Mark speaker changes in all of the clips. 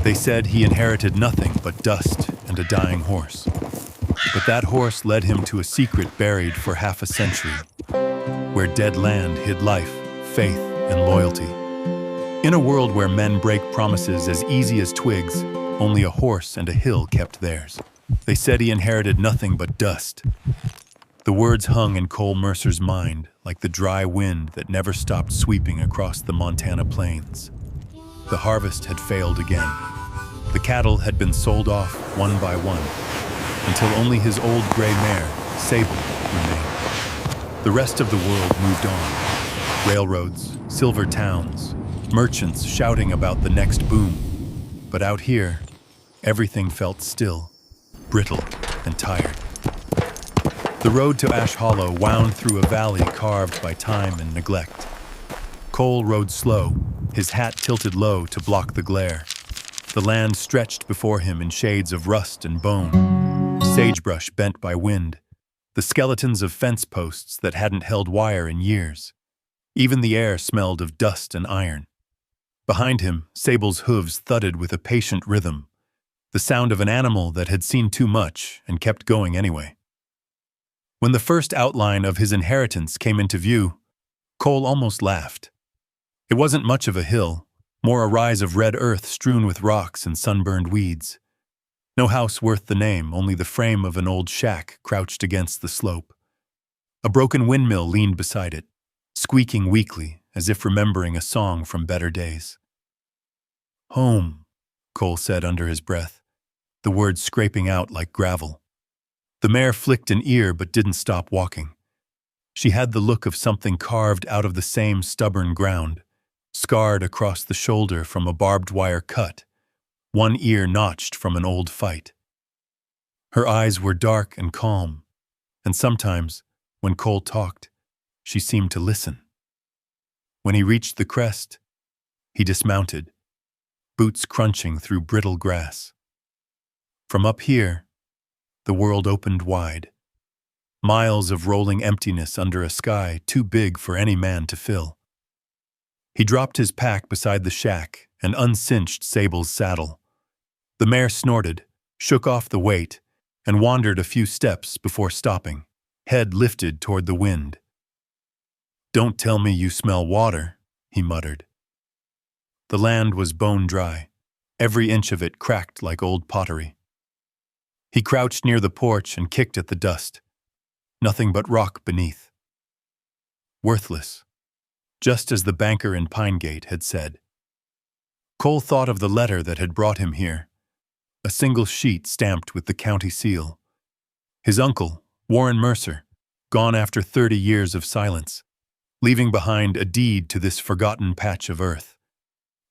Speaker 1: They said he inherited nothing but dust and a dying horse. But that horse led him to a secret buried for half a century, where dead land hid life, faith, and loyalty. In a world where men break promises as easy as twigs, only a horse and a hill kept theirs. They said he inherited nothing but dust. The words hung in Cole Mercer's mind like the dry wind that never stopped sweeping across the Montana plains. The harvest had failed again. The cattle had been sold off one by one, until only his old gray mare, Sable, remained. The rest of the world moved on. Railroads, silver towns, merchants shouting about the next boom. But out here, everything felt still, brittle, and tired. The road to Ash Hollow wound through a valley carved by time and neglect. Cole rode slow, his hat tilted low to block the glare. The land stretched before him in shades of rust and bone, sagebrush bent by wind, the skeletons of fence posts that hadn't held wire in years. Even the air smelled of dust and iron. Behind him, Sable's hooves thudded with a patient rhythm, the sound of an animal that had seen too much and kept going anyway. When the first outline of his inheritance came into view, Cole almost laughed. It wasn't much of a hill, more a rise of red earth strewn with rocks and sunburned weeds. No house worth the name, only the frame of an old shack crouched against the slope. A broken windmill leaned beside it, squeaking weakly as if remembering a song from better days. "Home," Cole said under his breath, the words scraping out like gravel. The mare flicked an ear but didn't stop walking. She had the look of something carved out of the same stubborn ground, scarred across the shoulder from a barbed wire cut, one ear notched from an old fight. Her eyes were dark and calm, and sometimes, when Cole talked, she seemed to listen. When he reached the crest, he dismounted, boots crunching through brittle grass. From up here, the world opened wide. Miles of rolling emptiness under a sky too big for any man to fill. He dropped his pack beside the shack and uncinched Sable's saddle. The mare snorted, shook off the weight, and wandered a few steps before stopping, head lifted toward the wind. "Don't tell me you smell water," he muttered. The land was bone dry, every inch of it cracked like old pottery. He crouched near the porch and kicked at the dust. Nothing but rock beneath. Worthless, just as the banker in Pinegate had said. Cole thought of the letter that had brought him here, a single sheet stamped with the county seal. His uncle, Warren Mercer, gone after 30 years of silence, leaving behind a deed to this forgotten patch of earth.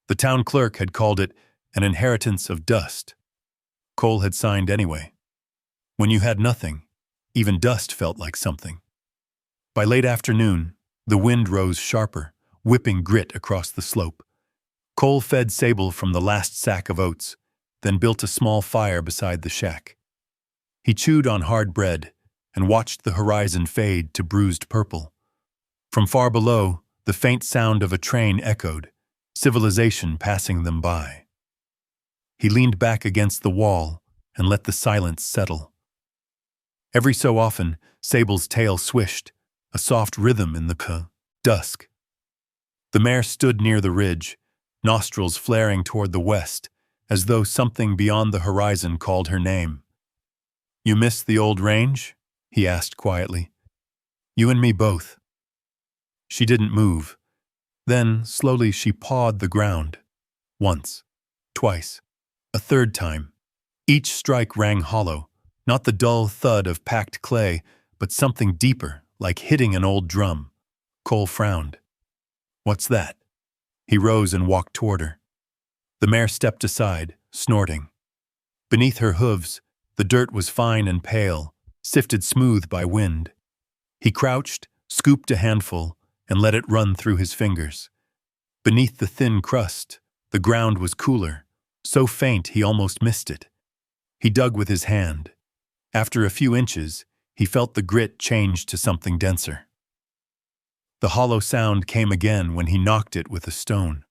Speaker 1: The town clerk had called it an inheritance of dust. Cole had signed anyway. When you had nothing, even dust felt like something. By late afternoon, the wind rose sharper, whipping grit across the slope. Cole fed Sable from the last sack of oats, then built a small fire beside the shack. He chewed on hard bread and watched the horizon fade to bruised purple. From far below, the faint sound of a train echoed, civilization passing them by. He leaned back against the wall and let the silence settle. Every so often, Sable's tail swished, a soft rhythm in the dusk. The mare stood near the ridge, nostrils flaring toward the west, as though something beyond the horizon called her name. "You miss the old range?" he asked quietly. "You and me both." She didn't move. Then, slowly, she pawed the ground. Once, twice, a third time. Each strike rang hollow, not the dull thud of packed clay, but something deeper, like hitting an old drum. Cole frowned. "What's that?" He rose and walked toward her. The mare stepped aside, snorting. Beneath her hooves, the dirt was fine and pale, sifted smooth by wind. He crouched, scooped a handful, and let it run through his fingers. Beneath the thin crust, the ground was cooler, so faint he almost missed it. He dug with his hand. After a few inches, he felt the grit change to something denser. The hollow sound came again when he knocked it with a stone.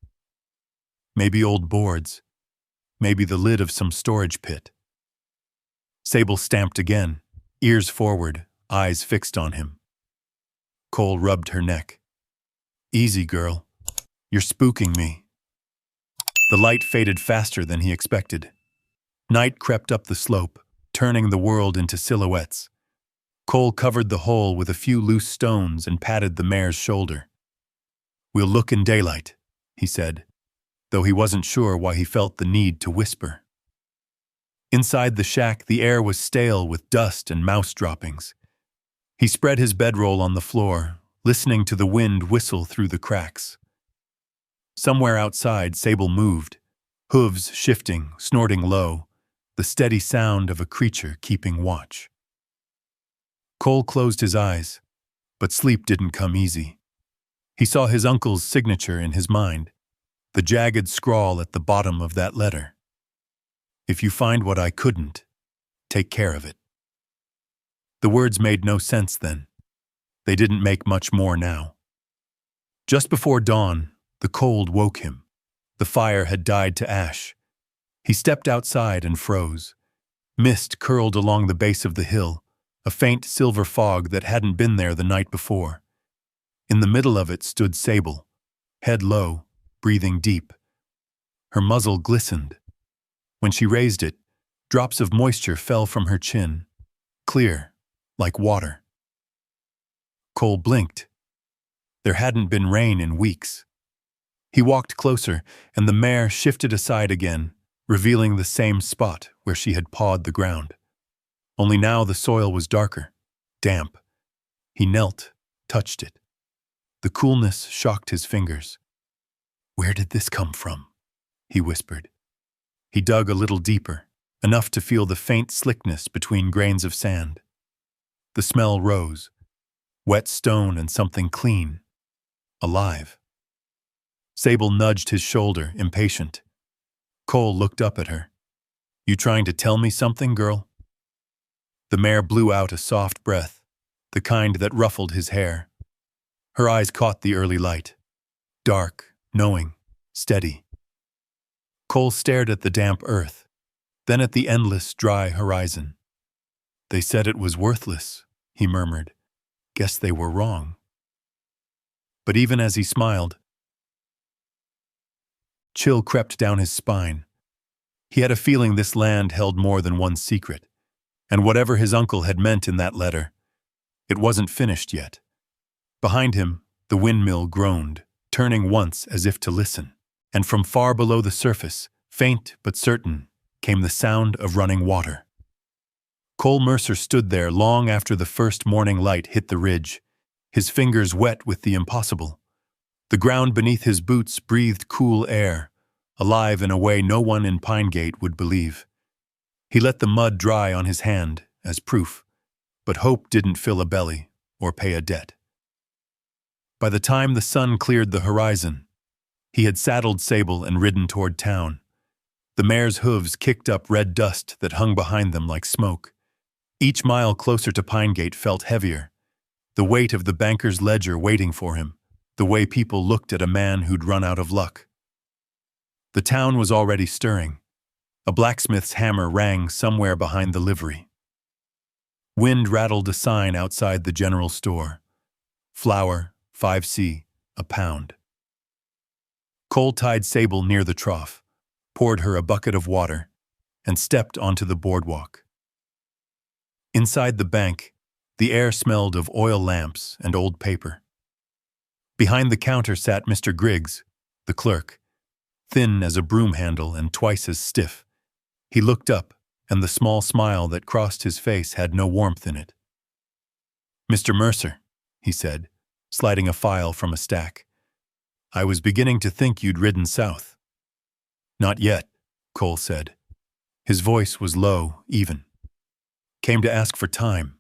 Speaker 1: Maybe old boards. maybe the lid of some storage pit. Sable stamped again, ears forward, eyes fixed on him. Cole rubbed her neck. Easy, girl. You're spooking me. The light faded faster than he expected. Night crept up the slope, turning the world into silhouettes. Cole covered the hole with a few loose stones and patted the mare's shoulder. "We'll look in daylight," he said, though he wasn't sure why he felt the need to whisper. Inside the shack, the air was stale with dust and mouse droppings. He spread his bedroll on the floor, listening to the wind whistle through the cracks. Somewhere outside, Sable moved, hooves shifting, snorting low, the steady sound of a creature keeping watch. Cole closed his eyes, but sleep didn't come easy. He saw his uncle's signature in his mind, the jagged scrawl at the bottom of that letter. "If you find what I couldn't, take care of it." The words made no sense then. They didn't make much more now. Just before dawn, the cold woke him. The fire had died to ash. He stepped outside and froze. Mist curled along the base of the hill, a faint silver fog that hadn't been there the night before. In the middle of it stood Sable, head low, breathing deep. Her muzzle glistened. When she raised it, drops of moisture fell from her chin, clear, like water. Cole blinked. There hadn't been rain in weeks. He walked closer, and the mare shifted aside again, revealing the same spot where she had pawed the ground. Only now the soil was darker, damp. He knelt, touched it. The coolness shocked his fingers. "Where did this come from?" he whispered. He dug a little deeper, enough to feel the faint slickness between grains of sand. The smell rose, wet stone and something clean, alive. Sable nudged his shoulder, impatient. Cole looked up at her. "You trying to tell me something, girl?" The mare blew out a soft breath, the kind that ruffled his hair. Her eyes caught the early light. Dark, knowing, steady. Cole stared at the damp earth, then at the endless, dry horizon. "They said it was worthless," he murmured. "Guess they were wrong." But even as he smiled, chill crept down his spine. He had a feeling this land held more than one secret, and whatever his uncle had meant in that letter, it wasn't finished yet. Behind him, the windmill groaned, turning once as if to listen, and from far below the surface, faint but certain, came the sound of running water. Cole Mercer stood there long after the first morning light hit the ridge, his fingers wet with the impossible. The ground beneath his boots breathed cool air, alive in a way no one in Pinegate would believe. He let the mud dry on his hand as proof, but hope didn't fill a belly or pay a debt. By the time the sun cleared the horizon, he had saddled Sable and ridden toward town. The mare's hooves kicked up red dust that hung behind them like smoke. Each mile closer to Pinegate felt heavier, the weight of the banker's ledger waiting for him, the way people looked at a man who'd run out of luck. The town was already stirring. A blacksmith's hammer rang somewhere behind the livery. Wind rattled a sign outside the general store. Flour, 5C, a pound. Cole tied Sable near the trough, poured her a bucket of water, and stepped onto the boardwalk. Inside the bank, the air smelled of oil lamps and old paper. Behind the counter sat Mr. Griggs, the clerk, thin as a broom handle and twice as stiff. He looked up, and the small smile that crossed his face had no warmth in it. "Mr. Mercer," he said, sliding a file from a stack. "I was beginning to think you'd ridden south." "Not yet," Cole said. His voice was low, even. "Came to ask for time."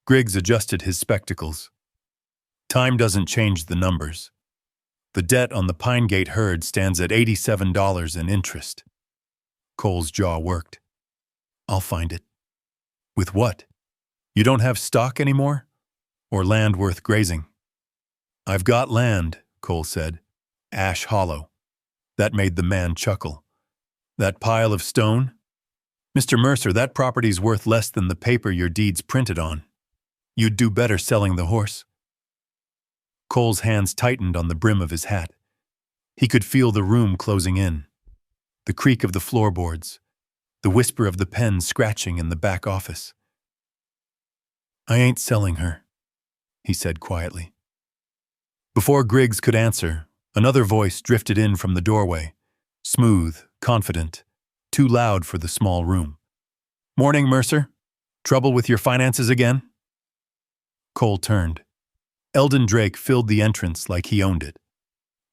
Speaker 1: Griggs adjusted his spectacles. "Time doesn't change the numbers. The debt on the Pinegate herd stands at $87 in interest." Cole's jaw worked. "I'll find it." "With what? You don't have stock anymore? Or land worth grazing?" "I've got land," Cole said. "Ash Hollow." That made the man chuckle. That pile of stone? Mr. Mercer, that property's worth less than the paper your deed's printed on. You'd do better selling the horse. Cole's hands tightened on the brim of his hat. He could feel the room closing in, the creak of the floorboards, the whisper of the pen scratching in the back office. I ain't selling her, he said quietly. Before Griggs could answer, another voice drifted in from the doorway, smooth, confident, too loud for the small room. Morning, Mercer. Trouble with your finances again? Cole turned. Eldon Drake filled the entrance like he owned it.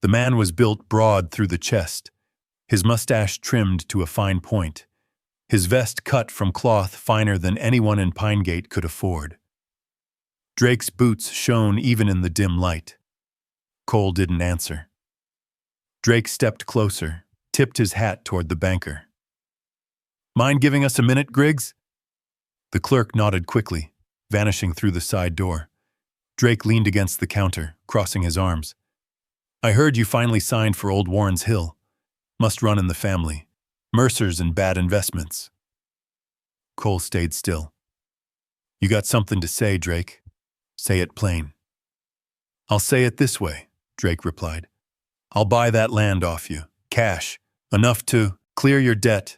Speaker 1: The man was built broad through the chest, his mustache trimmed to a fine point, his vest cut from cloth finer than anyone in Pinegate could afford. Drake's boots shone even in the dim light. Cole didn't answer. Drake stepped closer, tipped his hat toward the banker. Mind giving us a minute, Griggs? The clerk nodded quickly, vanishing through the side door. Drake leaned against the counter, crossing his arms. I heard you finally signed for old Warren's Hill. Must run in the family. Mercer's and bad investments. Cole stayed still. You got something to say, Drake. Say it plain. I'll say it this way, Drake replied. I'll buy that land off you, cash, enough to clear your debt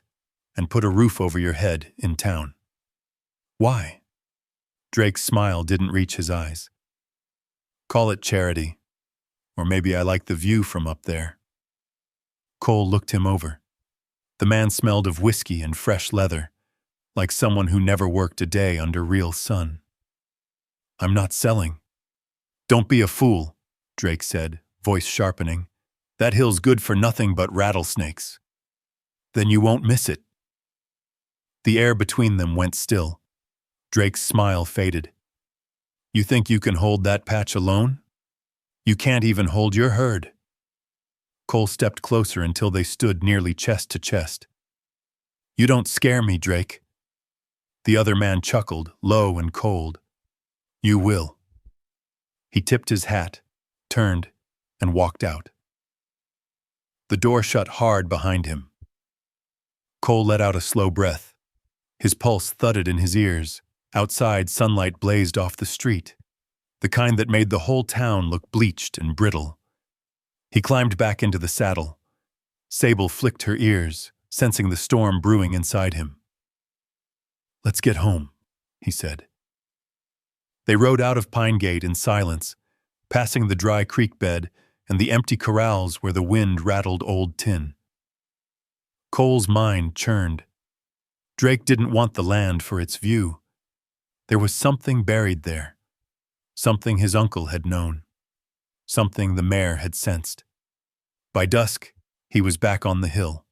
Speaker 1: and put a roof over your head in town. Why? Drake's smile didn't reach his eyes. Call it charity. Or maybe I like the view from up there. Cole looked him over. The man smelled of whiskey and fresh leather, like someone who never worked a day under real sun. I'm not selling. Don't be a fool, Drake said, voice sharpening. That hill's good for nothing but rattlesnakes. Then you won't miss it. The air between them went still. Drake's smile faded. You think you can hold that patch alone? You can't even hold your herd. Cole stepped closer until they stood nearly chest to chest. You don't scare me, Drake. The other man chuckled, low and cold. You will. He tipped his hat, turned, and walked out. The door shut hard behind him. Cole let out a slow breath. His pulse thudded in his ears. Outside, sunlight blazed off the street, the kind that made the whole town look bleached and brittle. He climbed back into the saddle. Sable flicked her ears, sensing the storm brewing inside him. Let's get home, he said. They rode out of Pinegate in silence, passing the dry creek bed and the empty corrals where the wind rattled old tin. Cole's mind churned. Drake didn't want the land for its view. There was something buried there, something his uncle had known, something the mayor had sensed. By dusk, he was back on the hill.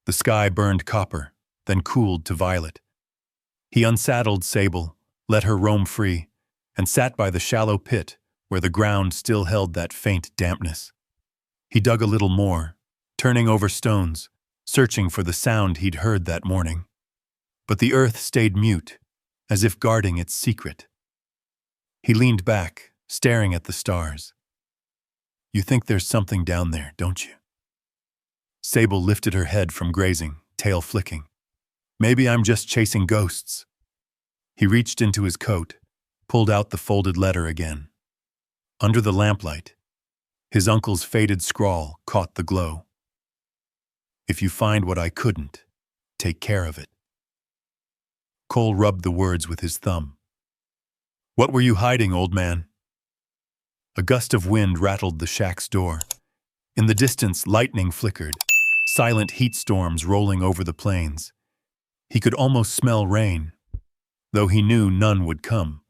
Speaker 1: The sky burned copper, then cooled to violet. He unsaddled Sable, let her roam free, and sat by the shallow pit where the ground still held that faint dampness. He dug a little more, turning over stones, searching for the sound he'd heard that morning. But the earth stayed mute, as if guarding its secret. He leaned back, staring at the stars. You think there's something down there, don't you? Sable lifted her head from grazing, tail flicking. Maybe I'm just chasing ghosts. He reached into his coat, pulled out the folded letter again. Under the lamplight, his uncle's faded scrawl caught the glow. If you find what I couldn't, take care of it. Cole rubbed the words with his thumb. What were you hiding, old man? A gust of wind rattled the shack's door. In the distance, lightning flickered, silent heat storms rolling over the plains. He could almost smell rain, though he knew none would come.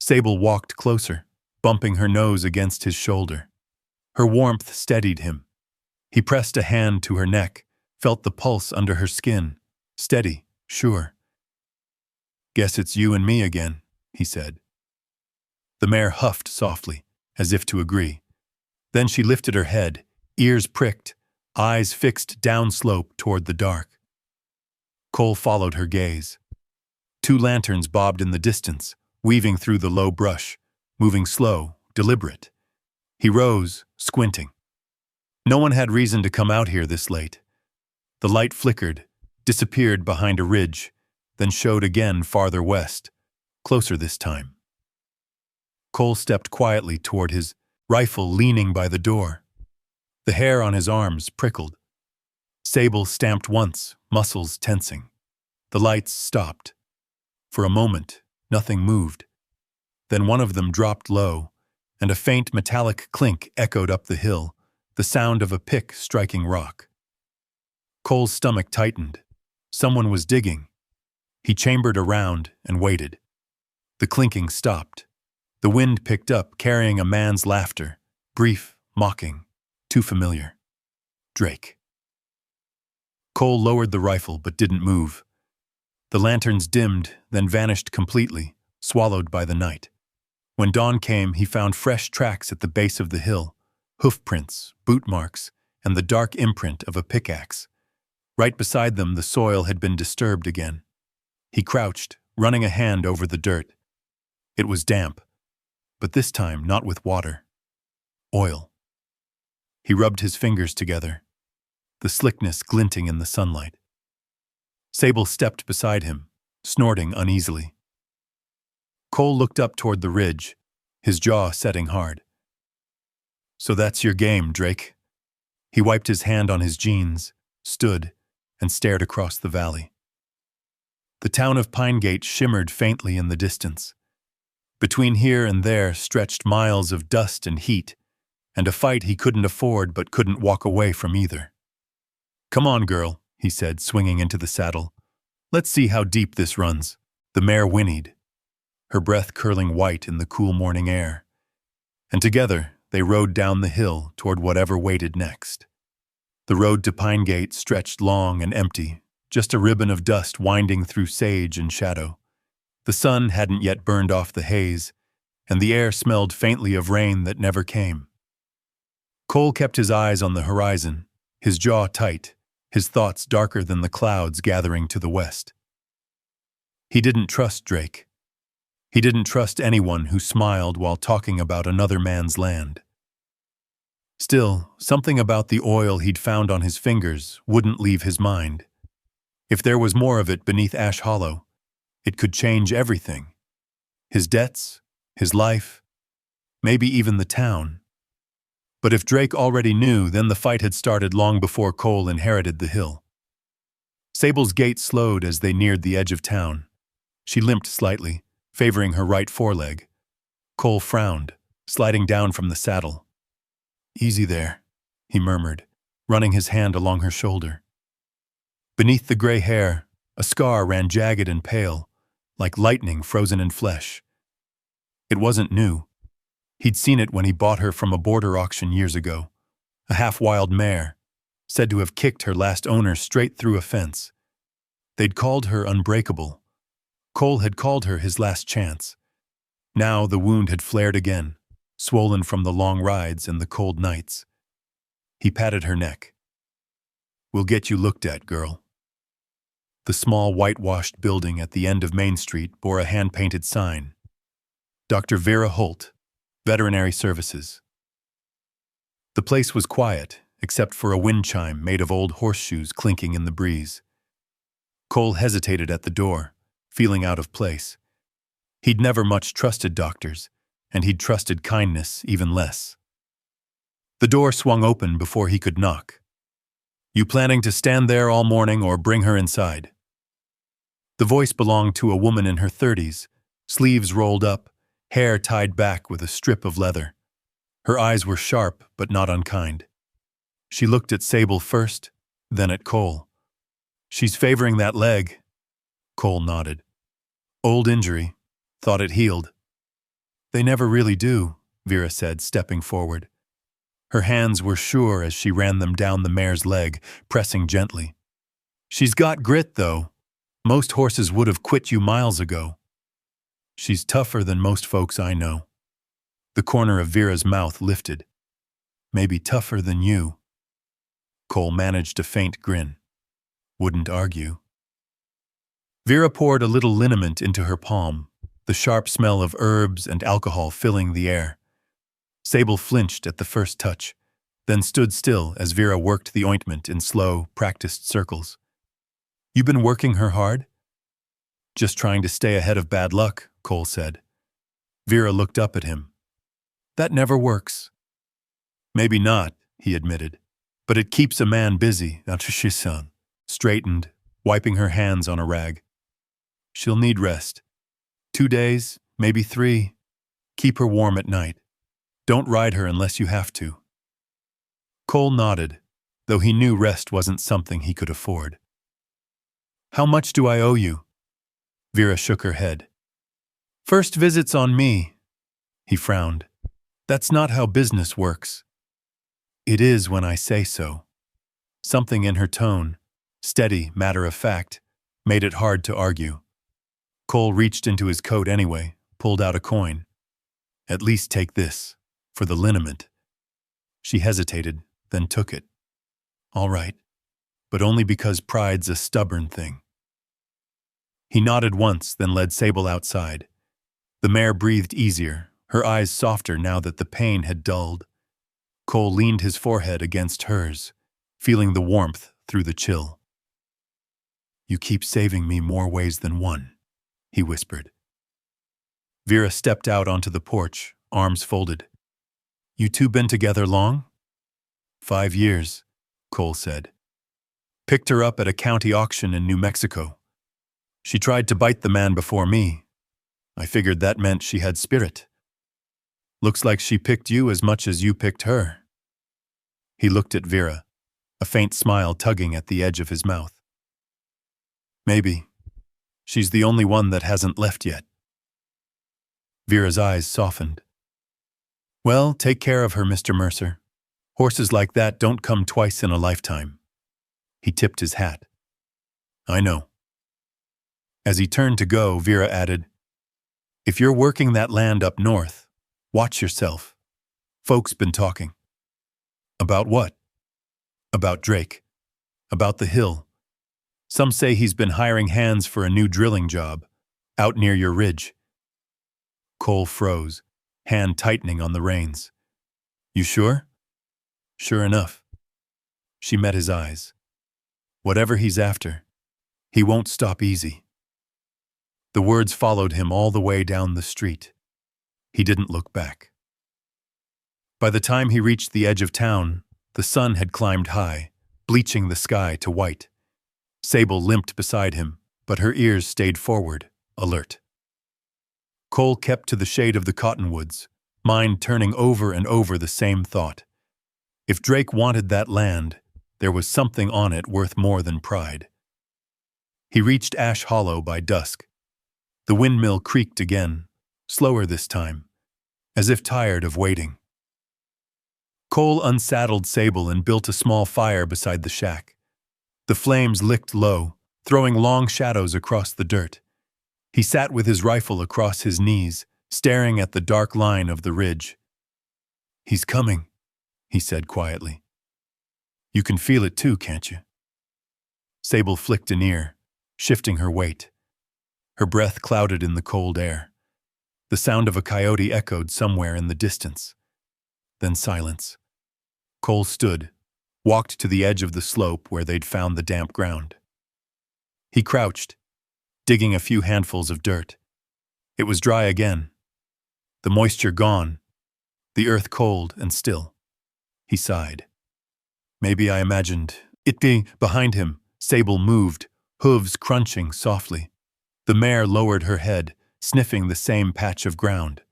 Speaker 1: Sable walked closer, bumping her nose against his shoulder. Her warmth steadied him. He pressed a hand to her neck, felt the pulse under her skin. Steady, sure. Guess it's you and me again, he said. The mare huffed softly, as if to agree. Then she lifted her head, ears pricked, eyes fixed downslope toward the dark. Cole followed her gaze. 2 lanterns bobbed in the distance, weaving through the low brush, moving slow, deliberate. He rose, squinting. No one had reason to come out here this late. The light flickered, disappeared behind a ridge, then showed again farther west, closer this time. Cole stepped quietly toward his rifle leaning by the door. The hair on his arms prickled. Sable stamped once, muscles tensing. The lights stopped. For a moment, nothing moved. Then one of them dropped low, and a faint metallic clink echoed up the hill, the sound of a pick striking rock. Cole's stomach tightened. Someone was digging. He chambered around and waited. The clinking stopped. The wind picked up, carrying a man's laughter, brief, mocking, too familiar. Drake. Cole lowered the rifle but didn't move. The lanterns dimmed, then vanished completely, swallowed by the night. When dawn came, he found fresh tracks at the base of the hill, hoof prints, boot marks, and the dark imprint of a pickaxe. Right beside them, the soil had been disturbed again. He crouched, running a hand over the dirt. It was damp, but this time not with water. Oil. He rubbed his fingers together, the slickness glinting in the sunlight. Sable stepped beside him, snorting uneasily. Cole looked up toward the ridge, his jaw setting hard. "So that's your game, Drake." He wiped his hand on his jeans, stood, and stared across the valley. The town of Pinegate shimmered faintly in the distance. Between here and there stretched miles of dust and heat, and a fight he couldn't afford but couldn't walk away from either. "Come on, girl," he said, swinging into the saddle. "Let's see how deep this runs." The mare whinnied, her breath curling white in the cool morning air. And together they rode down the hill toward whatever waited next. The road to Pinegate stretched long and empty, just a ribbon of dust winding through sage and shadow. The sun hadn't yet burned off the haze, and the air smelled faintly of rain that never came. Cole kept his eyes on the horizon, his jaw tight, his thoughts darker than the clouds gathering to the west. He didn't trust Drake. He didn't trust anyone who smiled while talking about another man's land. Still, something about the oil he'd found on his fingers wouldn't leave his mind. If there was more of it beneath Ash Hollow, it could change everything. His debts, his life, maybe even the town. But if Drake already knew, then the fight had started long before Cole inherited the hill. Sable's gait slowed as they neared the edge of town. She limped slightly, favoring her right foreleg. Cole frowned, sliding down from the saddle. "Easy there," he murmured, running his hand along her shoulder. Beneath the gray hair, a scar ran jagged and pale, like lightning frozen in flesh. It wasn't new. He'd seen it when he bought her from a border auction years ago. A half-wild mare, said to have kicked her last owner straight through a fence. They'd called her unbreakable. Cole had called her his last chance. Now the wound had flared again, swollen from the long rides and the cold nights. He patted her neck. "We'll get you looked at, girl." The small whitewashed building at the end of Main Street bore a hand-painted sign. Dr. Vera Holt, Veterinary Services. The place was quiet, except for a wind chime made of old horseshoes clinking in the breeze. Cole hesitated at the door, feeling out of place. He'd never much trusted doctors, and he'd trusted kindness even less. The door swung open before he could knock. "You planning to stand there all morning or bring her inside?" The voice belonged to a woman in her 30s, sleeves rolled up, hair tied back with a strip of leather. Her eyes were sharp but not unkind. She looked at Sable first, then at Cole. "She's favoring that leg." Cole nodded. "Old injury. Thought it healed." "They never really do," Vera said, stepping forward. Her hands were sure as she ran them down the mare's leg, pressing gently. "She's got grit, though. Most horses would have quit you miles ago." "She's tougher than most folks I know." The corner of Vera's mouth lifted. "Maybe tougher than you." Cole managed a faint grin. "Wouldn't argue." Vera poured a little liniment into her palm, the sharp smell of herbs and alcohol filling the air. Sable flinched at the first touch, then stood still as Vera worked the ointment in slow, practiced circles. "You been working her hard?" "Just trying to stay ahead of bad luck," Cole said. Vera looked up at him. "That never works." "Maybe not," he admitted. "But it keeps a man busy," she said, straightened, wiping her hands on a rag. "She'll need rest. 2 days, maybe 3. Keep her warm at night. Don't ride her unless you have to." Cole nodded, though he knew rest wasn't something he could afford. "How much do I owe you?" Vera shook her head. "First visit's on me." He frowned. "That's not how business works." "It is when I say so." Something in her tone, steady, matter-of-fact, made it hard to argue. Cole reached into his coat anyway, pulled out a coin. "At least take this, for the liniment." She hesitated, then took it. "All right, but only because pride's a stubborn thing." He nodded once, then led Sable outside. The mare breathed easier, her eyes softer now that the pain had dulled. Cole leaned his forehead against hers, feeling the warmth through the chill. "You keep saving me more ways than one," he whispered. Vera stepped out onto the porch, arms folded. "You two been together long?" 5 years, Cole said. "Picked her up at a county auction in New Mexico. She tried to bite the man before me. I figured that meant she had spirit. Looks like she picked you as much as you picked her." He looked at Vera, a faint smile tugging at the edge of his mouth. "Maybe. She's the only one that hasn't left yet." Vera's eyes softened. "Well, take care of her, Mr. Mercer. Horses like that don't come twice in a lifetime." He tipped his hat. "I know." As he turned to go, Vera added, "If you're working that land up north, watch yourself. Folks been talking." "About what?" "About Drake. About the hill. Some say he's been hiring hands for a new drilling job, out near your ridge." Cole froze, hand tightening on the reins. "You sure?" "Sure enough." She met his eyes. "Whatever he's after, he won't stop easy." The words followed him all the way down the street. He didn't look back. By the time he reached the edge of town, the sun had climbed high, bleaching the sky to white. Sable limped beside him, but her ears stayed forward, alert. Cole kept to the shade of the cottonwoods, mind turning over and over the same thought. If Drake wanted that land, there was something on it worth more than pride. He reached Ash Hollow by dusk. The windmill creaked again, slower this time, as if tired of waiting. Cole unsaddled Sable and built a small fire beside the shack. The flames licked low, throwing long shadows across the dirt. He sat with his rifle across his knees, staring at the dark line of the ridge. "He's coming," he said quietly. "You can feel it too, can't you?" Sable flicked an ear, shifting her weight. Her breath clouded in the cold air. The sound of a coyote echoed somewhere in the distance. Then silence. Cole stood, walked to the edge of the slope where they'd found the damp ground. He crouched, digging a few handfuls of dirt. It was dry again. The moisture gone, the earth cold and still. He sighed. Maybe I imagined it being behind him. Sable moved, hooves crunching softly. The mare lowered her head, sniffing the same patch of ground.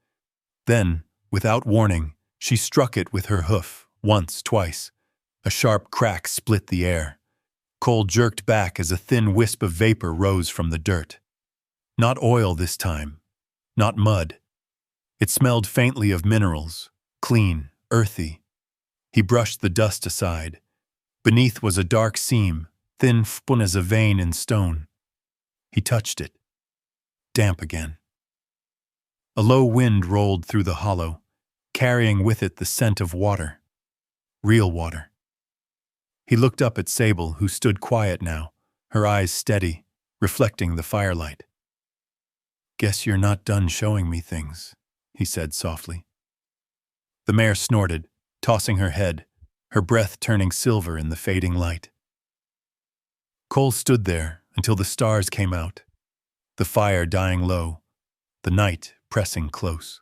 Speaker 1: Then, without warning, she struck it with her hoof, once, twice. A sharp crack split the air. Cole jerked back as a thin wisp of vapor rose from the dirt. Not oil this time, not mud. It smelled faintly of minerals, clean, earthy. He brushed the dust aside. Beneath was a dark seam, thin spun as a vein in stone. He touched it. Damp again. A low wind rolled through the hollow, carrying with it the scent of water. Real water. He looked up at Sable, who stood quiet now, her eyes steady, reflecting the firelight. "Guess you're not done showing me things," he said softly. The mare snorted, tossing her head, her breath turning silver in the fading light. Cole stood there until the stars came out, the fire dying low, the night pressing close.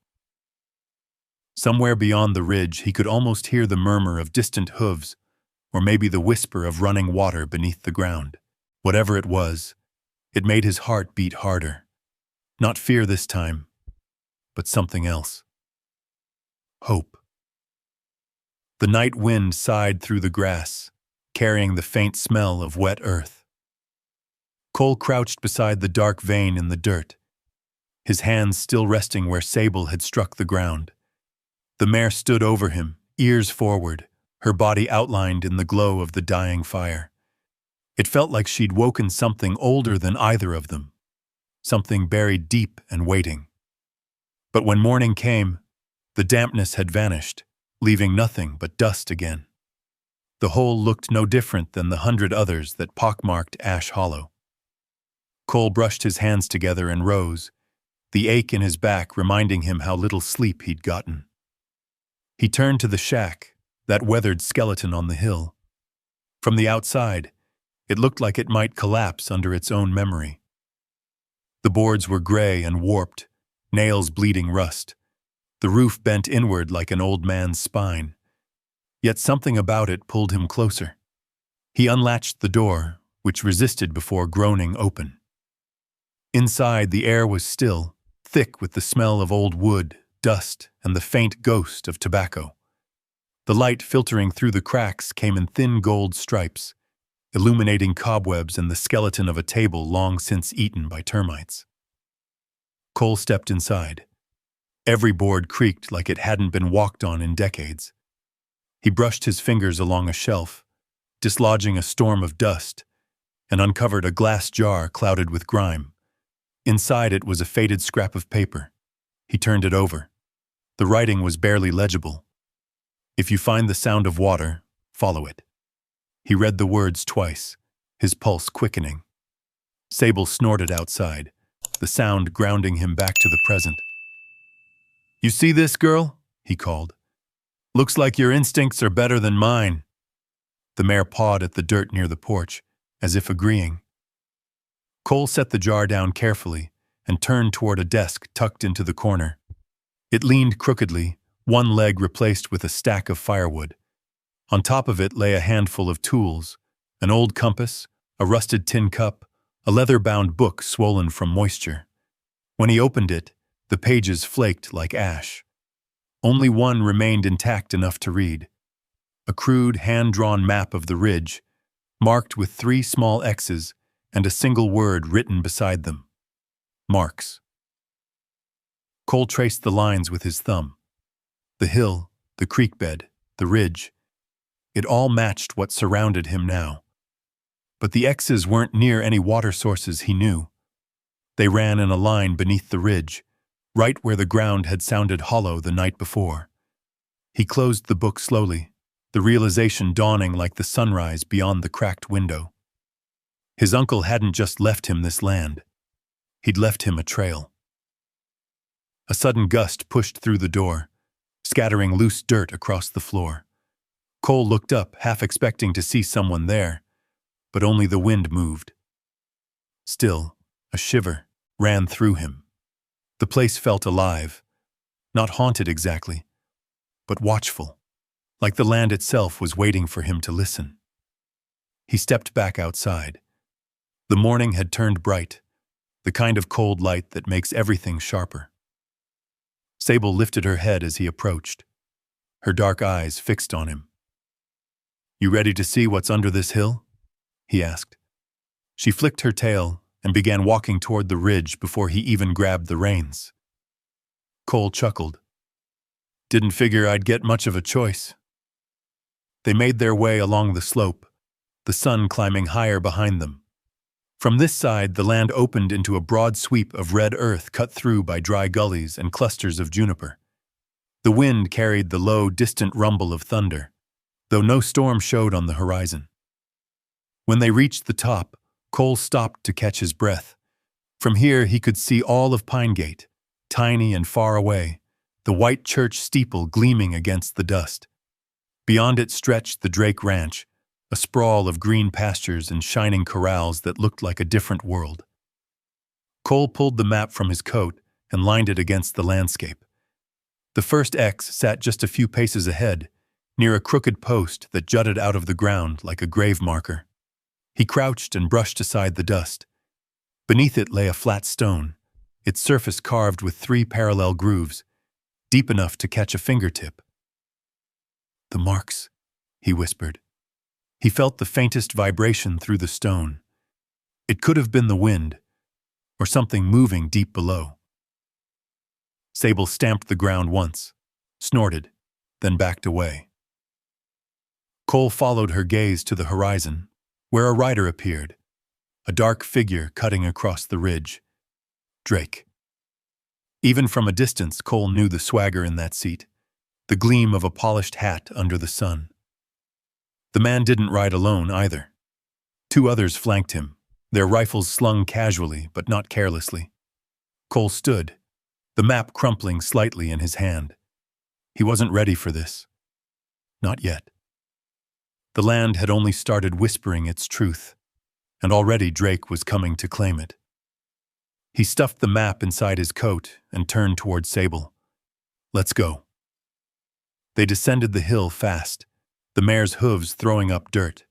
Speaker 1: Somewhere beyond the ridge, he could almost hear the murmur of distant hooves, or maybe the whisper of running water beneath the ground. Whatever it was, it made his heart beat harder. Not fear this time, but something else. Hope. The night wind sighed through the grass, carrying the faint smell of wet earth. Cole crouched beside the dark vein in the dirt, his hands still resting where Sable had struck the ground. The mare stood over him, ears forward, her body outlined in the glow of the dying fire. It felt like she'd woken something older than either of them, something buried deep and waiting. But when morning came, the dampness had vanished, leaving nothing but dust again. The hole looked no different than the 100 others that pockmarked Ash Hollow. Cole brushed his hands together and rose, the ache in his back reminding him how little sleep he'd gotten. He turned to the shack, that weathered skeleton on the hill. From the outside, it looked like it might collapse under its own memory. The boards were gray and warped, nails bleeding rust. The roof bent inward like an old man's spine. Yet something about it pulled him closer. He unlatched the door, which resisted before groaning open. Inside, the air was still, thick with the smell of old wood, dust, and the faint ghost of tobacco. The light filtering through the cracks came in thin gold stripes, illuminating cobwebs and the skeleton of a table long since eaten by termites. Cole stepped inside. Every board creaked like it hadn't been walked on in decades. He brushed his fingers along a shelf, dislodging a storm of dust, and uncovered a glass jar clouded with grime. Inside it was a faded scrap of paper. He turned it over. The writing was barely legible. "If you find the sound of water, follow it." He read the words twice, his pulse quickening. Sable snorted outside, the sound grounding him back to the present. "You see this, girl?" he called. "Looks like your instincts are better than mine." The mare pawed at the dirt near the porch, as if agreeing. Cole set the jar down carefully and turned toward a desk tucked into the corner. It leaned crookedly, one leg replaced with a stack of firewood. On top of it lay a handful of tools, an old compass, a rusted tin cup, a leather-bound book swollen from moisture. When he opened it, the pages flaked like ash. Only one remained intact enough to read. A crude, hand-drawn map of the ridge, marked with 3 small X's and a single word written beside them. Marks. Cole traced the lines with his thumb. The hill, the creek bed, the ridge. It all matched what surrounded him now. But the X's weren't near any water sources he knew. They ran in a line beneath the ridge, right where the ground had sounded hollow the night before. He closed the book slowly, the realization dawning like the sunrise beyond the cracked window. His uncle hadn't just left him this land. He'd left him a trail. A sudden gust pushed through the door, scattering loose dirt across the floor. Cole looked up, half expecting to see someone there, but only the wind moved. Still, a shiver ran through him. The place felt alive, not haunted exactly, but watchful, like the land itself was waiting for him to listen. He stepped back outside. The morning had turned bright, the kind of cold light that makes everything sharper. Sable lifted her head as he approached, her dark eyes fixed on him. "You ready to see what's under this hill?" he asked. She flicked her tail and began walking toward the ridge before he even grabbed the reins. Cole chuckled. "Didn't figure I'd get much of a choice." They made their way along the slope, the sun climbing higher behind them. From this side, the land opened into a broad sweep of red earth cut through by dry gullies and clusters of juniper. The wind carried the low, distant rumble of thunder, though no storm showed on the horizon. When they reached the top, Cole stopped to catch his breath. From here, he could see all of Pine Gate, tiny and far away, the white church steeple gleaming against the dust. Beyond it stretched the Drake Ranch, a sprawl of green pastures and shining corrals that looked like a different world. Cole pulled the map from his coat and lined it against the landscape. The first X sat just a few paces ahead, near a crooked post that jutted out of the ground like a grave marker. He crouched and brushed aside the dust. Beneath it lay a flat stone, its surface carved with 3 parallel grooves, deep enough to catch a fingertip. "The marks," he whispered. He felt the faintest vibration through the stone. It could have been the wind, or something moving deep below. Sable stamped the ground once, snorted, then backed away. Cole followed her gaze to the horizon, where a rider appeared, a dark figure cutting across the ridge. Drake. Even from a distance, Cole knew the swagger in that seat, the gleam of a polished hat under the sun. The man didn't ride alone either. 2 others flanked him, their rifles slung casually but not carelessly. Cole stood, the map crumpling slightly in his hand. He wasn't ready for this. Not yet. The land had only started whispering its truth, and already Drake was coming to claim it. He stuffed the map inside his coat and turned toward Sable. "Let's go." They descended the hill fast, the mare's hooves throwing up dirt.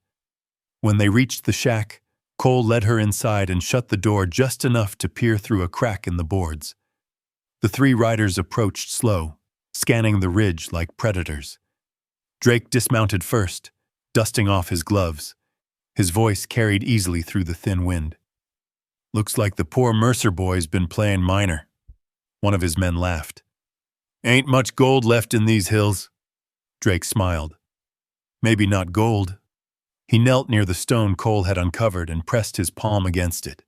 Speaker 1: When they reached the shack, Cole led her inside and shut the door just enough to peer through a crack in the boards. The 3 riders approached slow, scanning the ridge like predators. Drake dismounted first, dusting off his gloves. His voice carried easily through the thin wind. "Looks like the poor Mercer boy's been playing minor." One of his men laughed. "Ain't much gold left in these hills." Drake smiled. "Maybe not gold." He knelt near the stone Cole had uncovered and pressed his palm against it.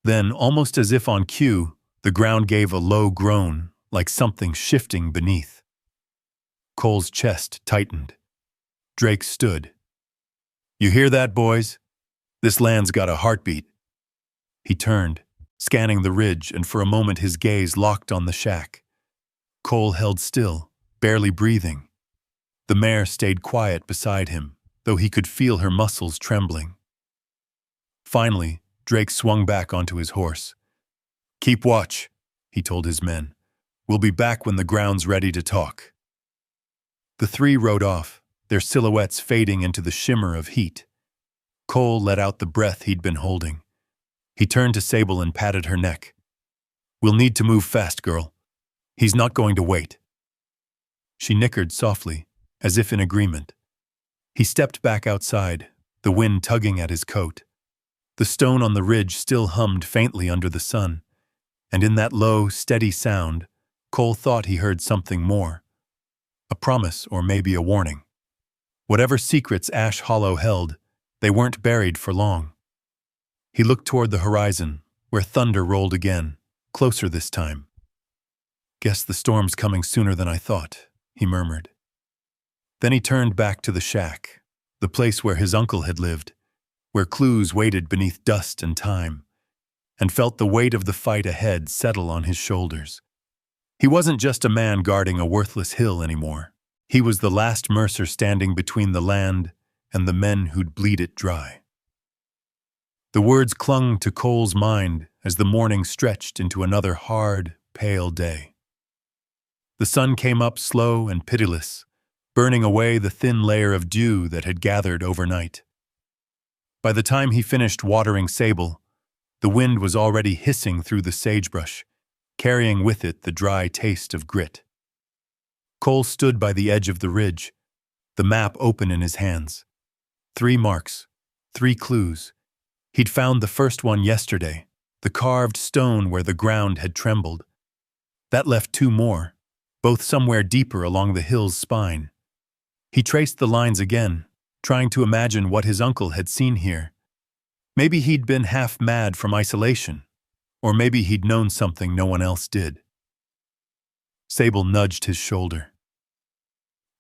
Speaker 1: Then, almost as if on cue, the ground gave a low groan, like something shifting beneath. Cole's chest tightened. Drake stood. "You hear that, boys? This land's got a heartbeat." He turned, scanning the ridge, and for a moment his gaze locked on the shack. Cole held still, barely breathing. The mare stayed quiet beside him, though he could feel her muscles trembling. Finally, Drake swung back onto his horse. "Keep watch," he told his men. "We'll be back when the ground's ready to talk." The 3 rode off, their silhouettes fading into the shimmer of heat. Cole let out the breath he'd been holding. He turned to Sable and patted her neck. "We'll need to move fast, girl. He's not going to wait." She nickered softly, as if in agreement. He stepped back outside, the wind tugging at his coat. The stone on the ridge still hummed faintly under the sun, and in that low, steady sound, Cole thought he heard something more. A promise or maybe a warning. Whatever secrets Ash Hollow held, they weren't buried for long. He looked toward the horizon, where thunder rolled again, closer this time. "Guess the storm's coming sooner than I thought," he murmured. Then he turned back to the shack, the place where his uncle had lived, where clues waited beneath dust and time, and felt the weight of the fight ahead settle on his shoulders. He wasn't just a man guarding a worthless hill anymore. He was the last Mercer standing between the land and the men who'd bleed it dry. The words clung to Cole's mind as the morning stretched into another hard, pale day. The sun came up slow and pitiless, burning away the thin layer of dew that had gathered overnight. By the time he finished watering Sable, the wind was already hissing through the sagebrush, carrying with it the dry taste of grit. Cole stood by the edge of the ridge, the map open in his hands. 3 marks, 3 clues. He'd found the first one yesterday, the carved stone where the ground had trembled. That left 2 more, both somewhere deeper along the hill's spine. He traced the lines again, trying to imagine what his uncle had seen here. Maybe he'd been half mad from isolation, or maybe he'd known something no one else did. Sable nudged his shoulder.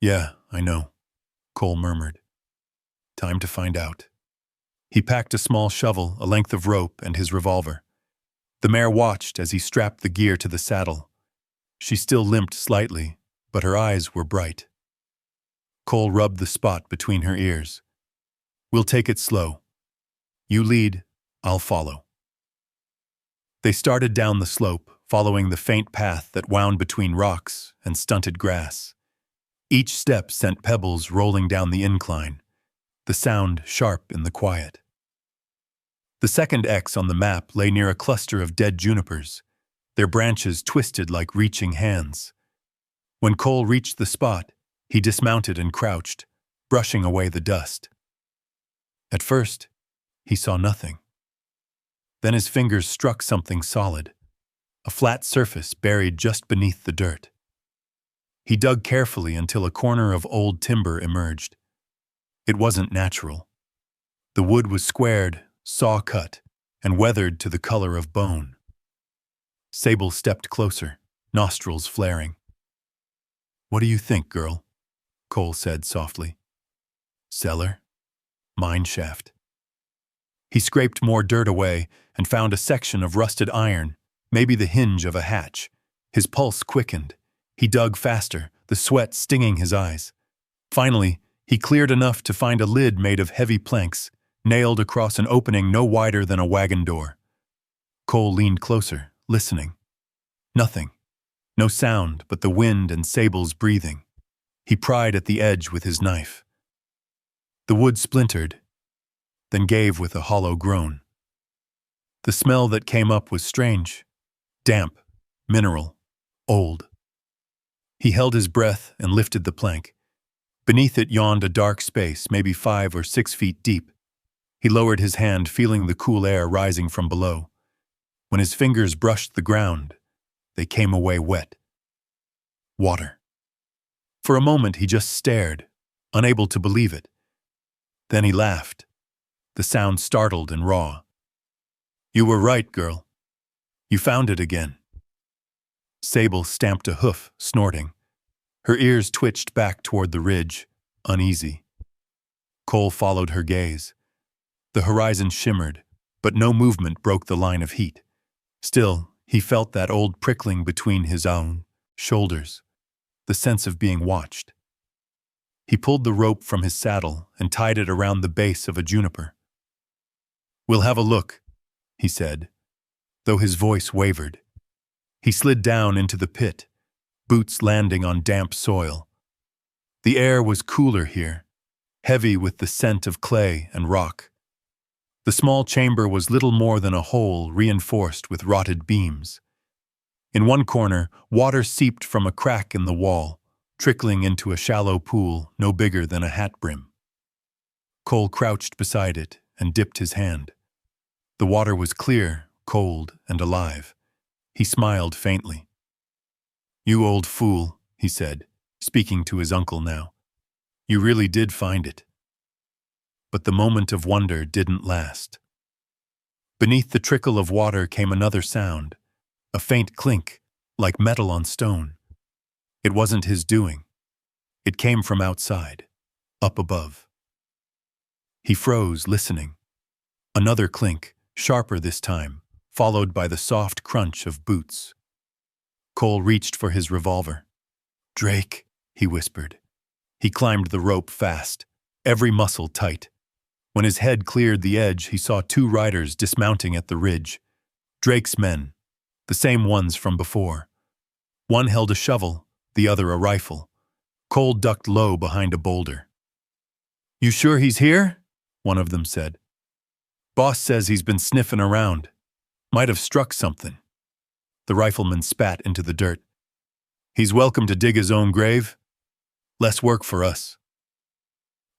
Speaker 1: "Yeah, I know," Cole murmured. "Time to find out." He packed a small shovel, a length of rope, and his revolver. The mare watched as he strapped the gear to the saddle. She still limped slightly, but her eyes were bright. Cole rubbed the spot between her ears. We'll take it slow. You lead, I'll follow. They started down the slope, following the faint path that wound between rocks and stunted grass. Each step sent pebbles rolling down the incline, the sound sharp in the quiet. The second X on the map lay near a cluster of dead junipers, their branches twisted like reaching hands. When Cole reached the spot, he dismounted and crouched, brushing away the dust. At first, he saw nothing. Then his fingers struck something solid, a flat surface buried just beneath the dirt. He dug carefully until a corner of old timber emerged. It wasn't natural. The wood was squared, saw-cut, and weathered to the color of bone. Sable stepped closer, nostrils flaring. "What do you think, girl?" Cole said softly. "Cellar? Mine shaft." He scraped more dirt away and found a section of rusted iron, maybe the hinge of a hatch. His pulse quickened. He dug faster, the sweat stinging his eyes. Finally, he cleared enough to find a lid made of heavy planks, nailed across an opening no wider than a wagon door. Cole leaned closer, listening. Nothing. No sound but the wind and Sable's breathing. He pried at the edge with his knife. The wood splintered, then gave with a hollow groan. The smell that came up was strange. Damp, mineral, old. He held his breath and lifted the plank. Beneath it yawned a dark space, maybe 5 or 6 feet deep. He lowered his hand, feeling the cool air rising from below. When his fingers brushed the ground, they came away wet. Water. For a moment he just stared, unable to believe it. Then he laughed. The sound startled and raw. "You were right, girl. You found it again." Sable stamped a hoof, snorting. Her ears twitched back toward the ridge, uneasy. Cole followed her gaze. The horizon shimmered, but no movement broke the line of heat. Still, he felt that old prickling between his own shoulders, the sense of being watched. He pulled the rope from his saddle and tied it around the base of a juniper. "We'll have a look," he said, though his voice wavered. He slid down into the pit, boots landing on damp soil. The air was cooler here, heavy with the scent of clay and rock. The small chamber was little more than a hole reinforced with rotted beams. In one corner, water seeped from a crack in the wall, trickling into a shallow pool no bigger than a hat brim. Cole crouched beside it and dipped his hand. The water was clear, cold, and alive. He smiled faintly. "You old fool," he said, speaking to his uncle now. "You really did find it." But the moment of wonder didn't last. Beneath the trickle of water came another sound, a faint clink, like metal on stone. It wasn't his doing. It came from outside, up above. He froze, listening. Another clink, sharper this time, followed by the soft crunch of boots. Cole reached for his revolver. "Drake," he whispered. He climbed the rope fast, every muscle tight. When his head cleared the edge, he saw 2 riders dismounting at the ridge. Drake's men, the same ones from before. One held a shovel, the other a rifle. Cole ducked low behind a boulder. "You sure he's here?" one of them said. "Boss says he's been sniffing around. Might have struck something." The rifleman spat into the dirt. "He's welcome to dig his own grave. Less work for us."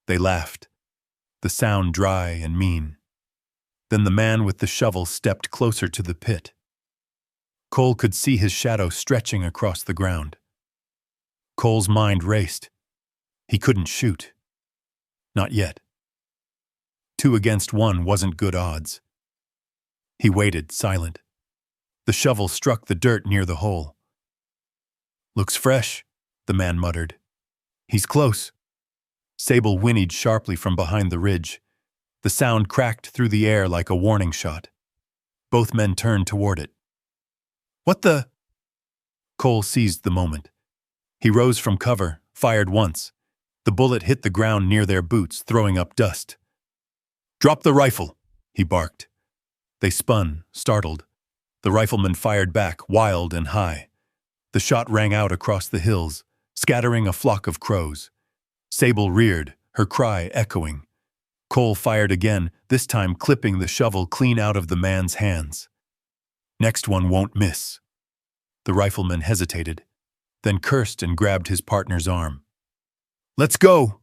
Speaker 1: They laughed, the sound dry and mean. Then the man with the shovel stepped closer to the pit. Cole could see his shadow stretching across the ground. Cole's mind raced. He couldn't shoot. Not yet. 2 against 1 wasn't good odds. He waited, silent. The shovel struck the dirt near the hole. "Looks fresh," the man muttered. "He's close." Sable whinnied sharply from behind the ridge. The sound cracked through the air like a warning shot. Both men turned toward it. "What the?" Cole seized the moment. He rose from cover, fired once. The bullet hit the ground near their boots, throwing up dust. "Drop the rifle," he barked. They spun, startled. The rifleman fired back, wild and high. The shot rang out across the hills, scattering a flock of crows. Sable reared, her cry echoing. Cole fired again, this time clipping the shovel clean out of the man's hands. "Next one won't miss." The rifleman hesitated, then cursed and grabbed his partner's arm. "Let's go!"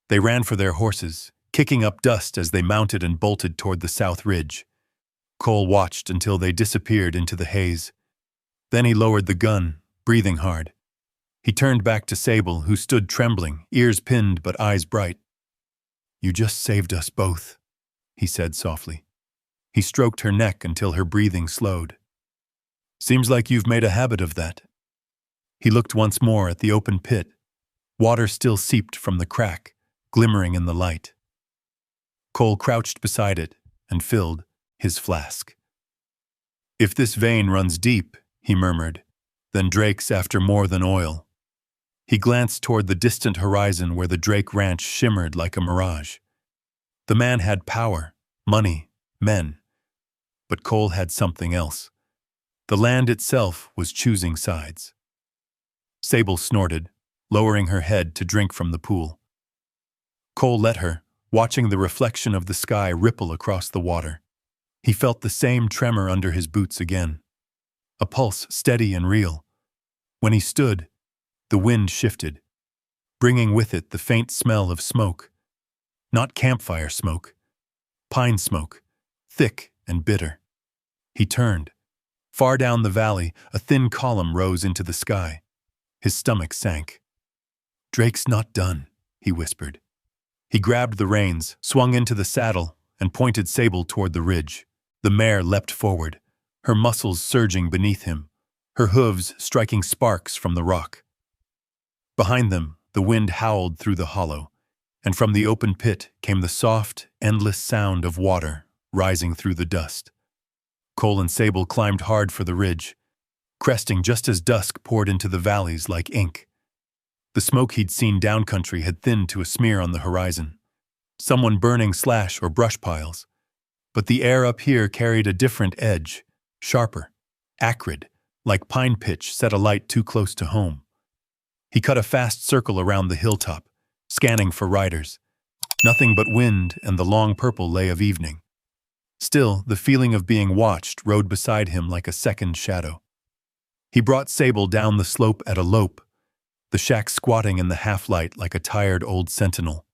Speaker 1: They ran for their horses, kicking up dust as they mounted and bolted toward the south ridge. Cole watched until they disappeared into the haze. Then he lowered the gun, breathing hard. He turned back to Sable, who stood trembling, ears pinned but eyes bright. "You just saved us both," he said softly. He stroked her neck until her breathing slowed. "Seems like you've made a habit of that." He looked once more at the open pit. Water still seeped from the crack, glimmering in the light. Cole crouched beside it and filled his flask. "If this vein runs deep," he murmured, "then Drake's after more than oil." He glanced toward the distant horizon where the Drake Ranch shimmered like a mirage. The man had power, money, men. But Cole had something else. The land itself was choosing sides. Sable snorted, lowering her head to drink from the pool. Cole let her, watching the reflection of the sky ripple across the water. He felt the same tremor under his boots again. A pulse steady and real. When he stood, the wind shifted, bringing with it the faint smell of smoke. Not campfire smoke, pine smoke, thick and bitter. He turned. Far down the valley, a thin column rose into the sky. His stomach sank. "Drake's not done," he whispered. He grabbed the reins, swung into the saddle, and pointed Sable toward the ridge. The mare leapt forward, her muscles surging beneath him, her hooves striking sparks from the rock. Behind them, the wind howled through the hollow, and from the open pit came the soft, endless sound of water rising through the dust. Cole and Sable climbed hard for the ridge, cresting just as dusk poured into the valleys like ink. The smoke he'd seen downcountry had thinned to a smear on the horizon, someone burning slash or brush piles. But the air up here carried a different edge, sharper, acrid, like pine pitch set alight too close to home. He cut a fast circle around the hilltop, scanning for riders. Nothing but wind and the long purple lay of evening. Still, the feeling of being watched rode beside him like a second shadow. He brought Sable down the slope at a lope, the shack squatting in the half-light like a tired old sentinel.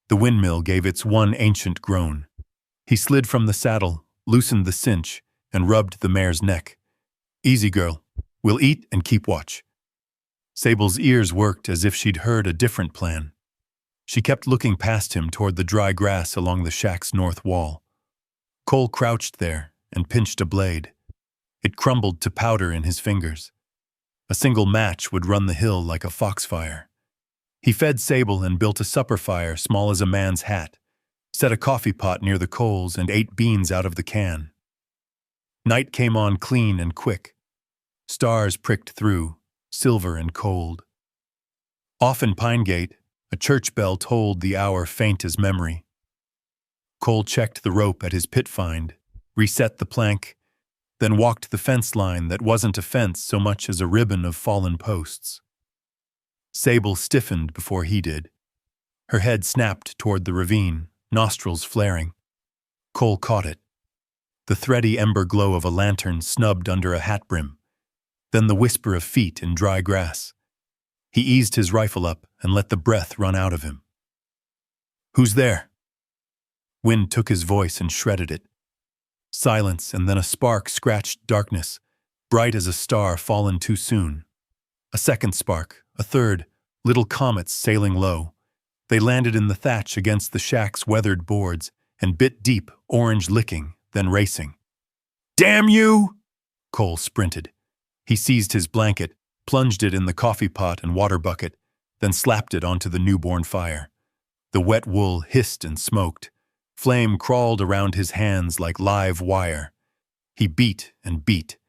Speaker 1: The windmill gave its one ancient groan. He slid from the saddle, loosened the cinch, and rubbed the mare's neck. "Easy, girl. We'll eat and keep watch." Sable's ears worked as if she'd heard a different plan. She kept looking past him toward the dry grass along the shack's north wall. Cole crouched there and pinched a blade. It crumbled to powder in his fingers. A single match would run the hill like a foxfire. He fed Sable and built a supper fire small as a man's hat, set a coffee pot near the coals and ate beans out of the can. Night came on clean and quick. Stars pricked through, silver and cold. Off in Pine Gate, a church bell tolled the hour faint as memory. Cole checked the rope at his pit find, reset the plank, then walked the fence line that wasn't a fence so much as a ribbon of fallen posts. Sable stiffened before he did. Her head snapped toward the ravine, nostrils flaring. Cole caught it. The thready ember glow of a lantern snubbed under a hat brim, then the whisper of feet in dry grass. He eased his rifle up and let the breath run out of him. "Who's there?" Wind took his voice and shredded it. Silence, and then a spark scratched darkness, bright as a star fallen too soon. A second spark, a third, little comets sailing low. They landed in the thatch against the shack's weathered boards and bit deep, orange licking, then racing. "Damn you!" Cole sprinted. He seized his blanket, plunged it in the coffee pot and water bucket, then slapped it onto the newborn fire. The wet wool hissed and smoked. Flame crawled around his hands like live wire. He beat and beat.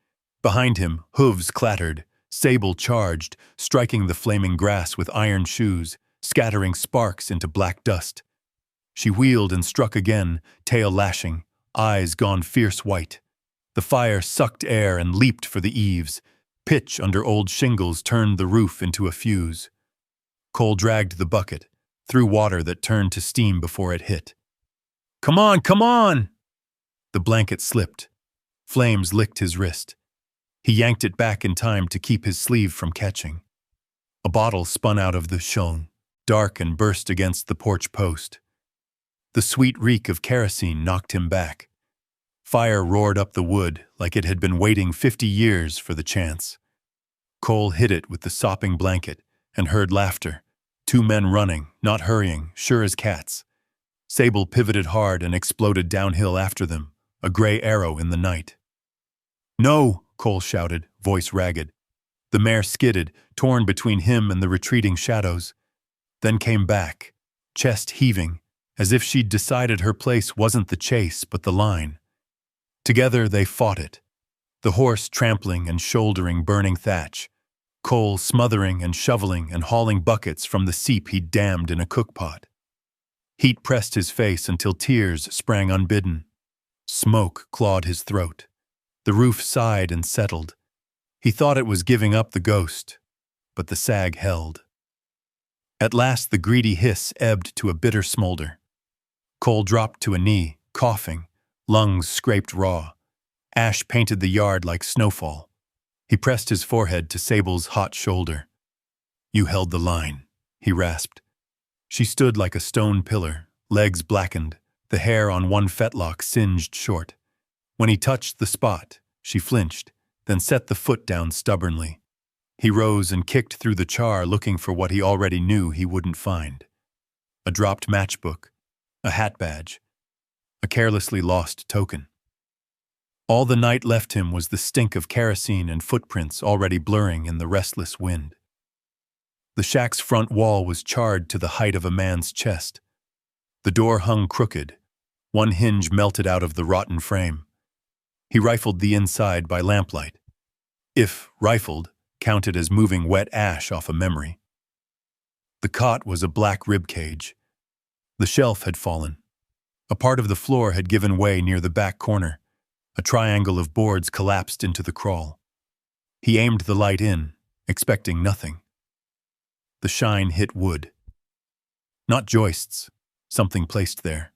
Speaker 1: Behind him, hooves clattered. Sable charged, striking the flaming grass with iron shoes, scattering sparks into black dust. She wheeled and struck again, tail lashing, eyes gone fierce white. The fire sucked air and leaped for the eaves. Pitch under old shingles turned the roof into a fuse. Cole dragged the bucket, through water that turned to steam before it hit. "Come on, come on!" The blanket slipped. Flames licked his wrist. He yanked it back in time to keep his sleeve from catching. A bottle spun out of the shone, dark, and burst against the porch post. The sweet reek of kerosene knocked him back. Fire roared up the wood like it had been waiting 50 years for the chance. Cole hit it with the sopping blanket and heard laughter. 2 men running, not hurrying, sure as cats. Sable pivoted hard and exploded downhill after them, a gray arrow in the night. "No!" Cole shouted, voice ragged. The mare skidded, torn between him and the retreating shadows, then came back, chest heaving, as if she'd decided her place wasn't the chase but the line. Together they fought it, the horse trampling and shouldering burning thatch, Cole smothering and shoveling and hauling buckets from the seep he'd dammed in a cookpot. Heat pressed his face until tears sprang unbidden. Smoke clawed his throat. The roof sighed and settled. He thought it was giving up the ghost, but the sag held. At last the greedy hiss ebbed to a bitter smolder. Cole dropped to a knee, coughing, lungs scraped raw. Ash painted the yard like snowfall. He pressed his forehead to Sable's hot shoulder. "You held the line," he rasped. She stood like a stone pillar, legs blackened, the hair on one fetlock singed short. When he touched the spot, she flinched, then set the foot down stubbornly. He rose and kicked through the char looking for what he already knew he wouldn't find. A dropped matchbook, a hat badge, a carelessly lost token. All the night left him was the stink of kerosene and footprints already blurring in the restless wind. The shack's front wall was charred to the height of a man's chest. The door hung crooked, one hinge melted out of the rotten frame. He rifled the inside by lamplight. If rifled, counted as moving wet ash off a memory. The cot was a black rib cage. The shelf had fallen. A part of the floor had given way near the back corner. A triangle of boards collapsed into the crawl. He aimed the light in, expecting nothing. The shine hit wood. Not joists, something placed there.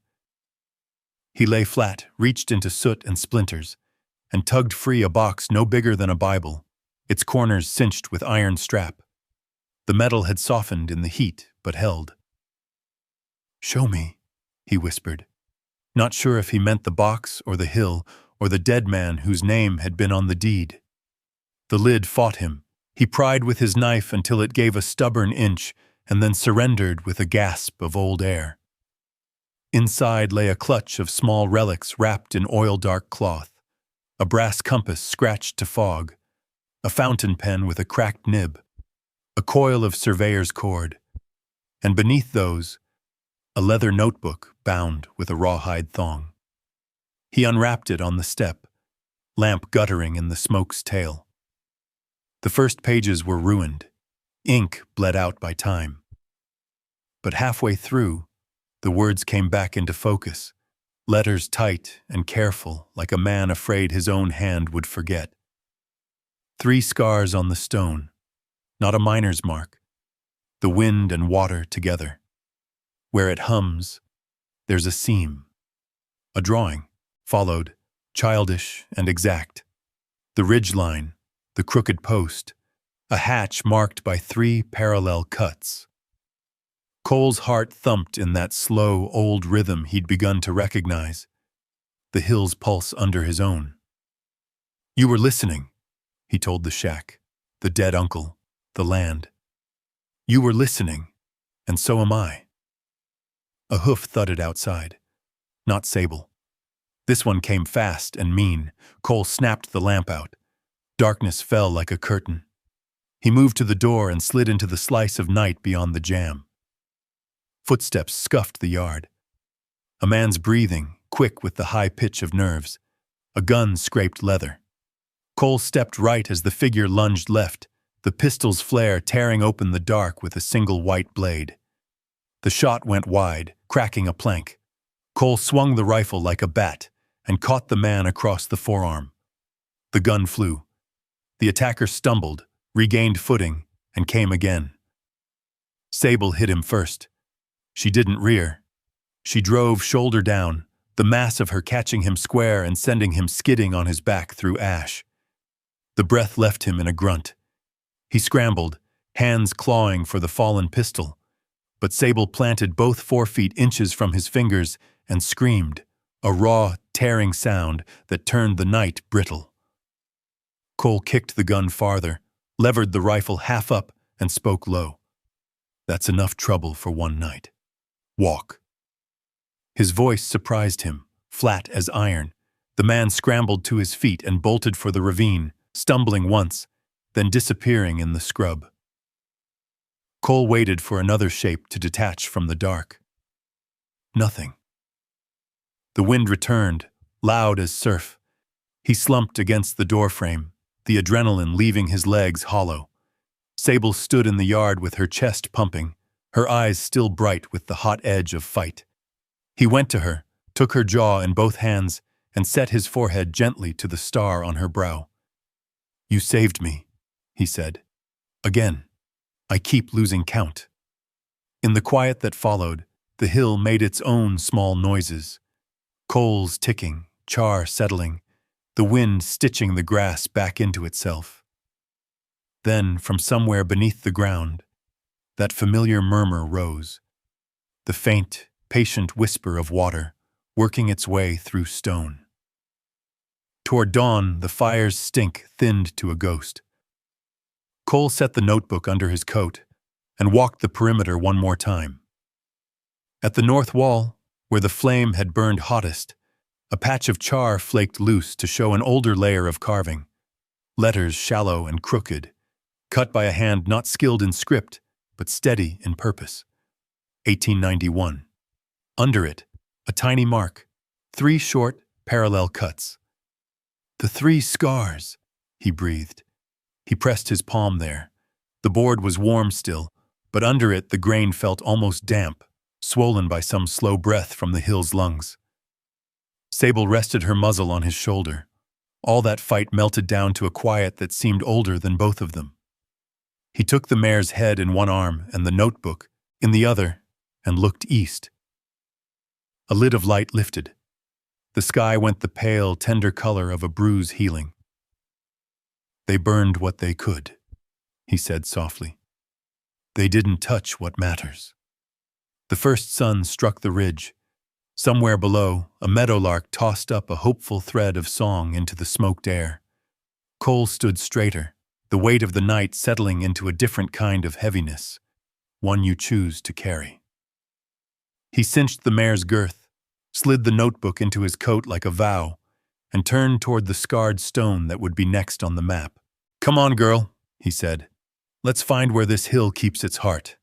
Speaker 1: He lay flat, reached into soot and splinters, and tugged free a box no bigger than a Bible, its corners cinched with iron strap. The metal had softened in the heat, but held. "Show me," he whispered, not sure if he meant the box or the hill or the dead man whose name had been on the deed. The lid fought him. He pried with his knife until it gave a stubborn inch and then surrendered with a gasp of old air. Inside lay a clutch of small relics wrapped in oil-dark cloth, a brass compass scratched to fog, a fountain pen with a cracked nib, a coil of surveyor's cord, and beneath those, a leather notebook bound with a rawhide thong. He unwrapped it on the step, lamp guttering in the smoke's tail. The first pages were ruined, ink bled out by time. But halfway through, the words came back into focus, letters tight and careful like a man afraid his own hand would forget. 3 scars on the stone, not a miner's mark, the wind and water together. Where it hums, there's a seam. A drawing, followed, childish and exact. The ridgeline, the crooked post, a hatch marked by 3 parallel cuts. Cole's heart thumped in that slow, old rhythm he'd begun to recognize, the hill's pulse under his own. "You were listening," he told the shack, the dead uncle, the land. "You were listening, and so am I." A hoof thudded outside. Not Sable. This one came fast and mean. Cole snapped the lamp out. Darkness fell like a curtain. He moved to the door and slid into the slice of night beyond the jam. Footsteps scuffed the yard. A man's breathing, quick with the high pitch of nerves. A gun scraped leather. Cole stepped right as the figure lunged left, the pistol's flare tearing open the dark with a single white blade. The shot went wide, cracking a plank. Cole swung the rifle like a bat and caught the man across the forearm. The gun flew. The attacker stumbled, regained footing, and came again. Sable hit him first. She didn't rear. She drove shoulder down, the mass of her catching him square and sending him skidding on his back through ash. The breath left him in a grunt. He scrambled, hands clawing for the fallen pistol, but Sable planted both forefeet inches from his fingers and screamed, a raw, tearing sound that turned the night brittle. Cole kicked the gun farther, levered the rifle half up, and spoke low. "That's enough trouble for one night. Walk." His voice surprised him, flat as iron. The man scrambled to his feet and bolted for the ravine, stumbling once, then disappearing in the scrub. Cole waited for another shape to detach from the dark. Nothing. The wind returned, loud as surf. He slumped against the doorframe, the adrenaline leaving his legs hollow. Sable stood in the yard with her chest pumping, her eyes still bright with the hot edge of fight. He went to her, took her jaw in both hands, and set his forehead gently to the star on her brow. "You saved me," he said. "Again. I keep losing count." In the quiet that followed, the hill made its own small noises. Coals ticking, char settling, the wind stitching the grass back into itself. Then, from somewhere beneath the ground, that familiar murmur rose, the faint, patient whisper of water working its way through stone. Toward dawn, the fire's stink thinned to a ghost. Cole set the notebook under his coat and walked the perimeter one more time. At the north wall, where the flame had burned hottest, a patch of char flaked loose to show an older layer of carving, letters shallow and crooked, cut by a hand not skilled in script, but steady in purpose. 1891. Under it, a tiny mark, 3 short, parallel cuts. "The 3 scars," he breathed. He pressed his palm there. The board was warm still, but under it the grain felt almost damp, swollen by some slow breath from the hill's lungs. Sable rested her muzzle on his shoulder. All that fight melted down to a quiet that seemed older than both of them. He took the mare's head in one arm and the notebook in the other and looked east. A lid of light lifted. The sky went the pale, tender color of a bruise healing. "They burned what they could," he said softly. "They didn't touch what matters." The first sun struck the ridge. Somewhere below, a meadowlark tossed up a hopeful thread of song into the smoked air. Cole stood straighter, the weight of the night settling into a different kind of heaviness, one you choose to carry. He cinched the mare's girth, slid the notebook into his coat like a vow, and turned toward the scarred stone that would be next on the map. "Come on, girl," he said. "Let's find where this hill keeps its heart."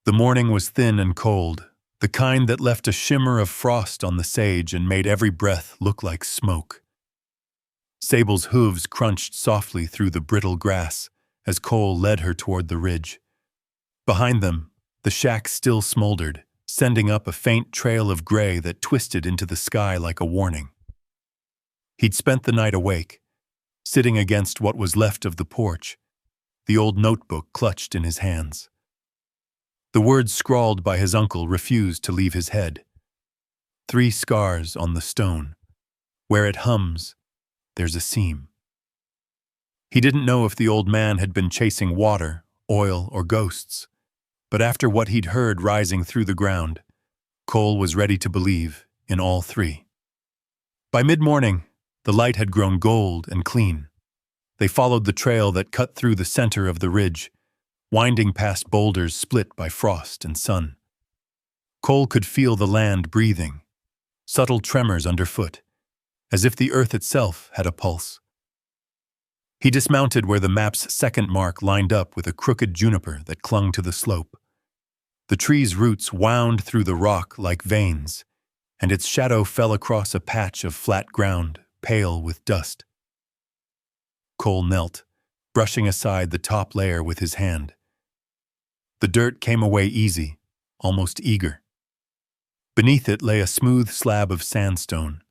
Speaker 1: The morning was thin and cold, the kind that left a shimmer of frost on the sage and made every breath look like smoke. Sable's hooves crunched softly through the brittle grass as Cole led her toward the ridge. Behind them, the shack still smoldered, sending up a faint trail of gray that twisted into the sky like a warning. He'd spent the night awake, sitting against what was left of the porch, the old notebook clutched in his hands. The words scrawled by his uncle refused to leave his head. 3 scars on the stone. Where it hums, there's a seam. He didn't know if the old man had been chasing water, oil, or ghosts, but after what he'd heard rising through the ground, Cole was ready to believe in all 3. By mid-morning, the light had grown gold and clean. They followed the trail that cut through the center of the ridge, winding past boulders split by frost and sun. Cole could feel the land breathing, subtle tremors underfoot, as if the earth itself had a pulse. He dismounted where the map's second mark lined up with a crooked juniper that clung to the slope. The tree's roots wound through the rock like veins, and its shadow fell across a patch of flat ground, pale with dust. Cole knelt, brushing aside the top layer with his hand. The dirt came away easy, almost eager. Beneath it lay a smooth slab of sandstone.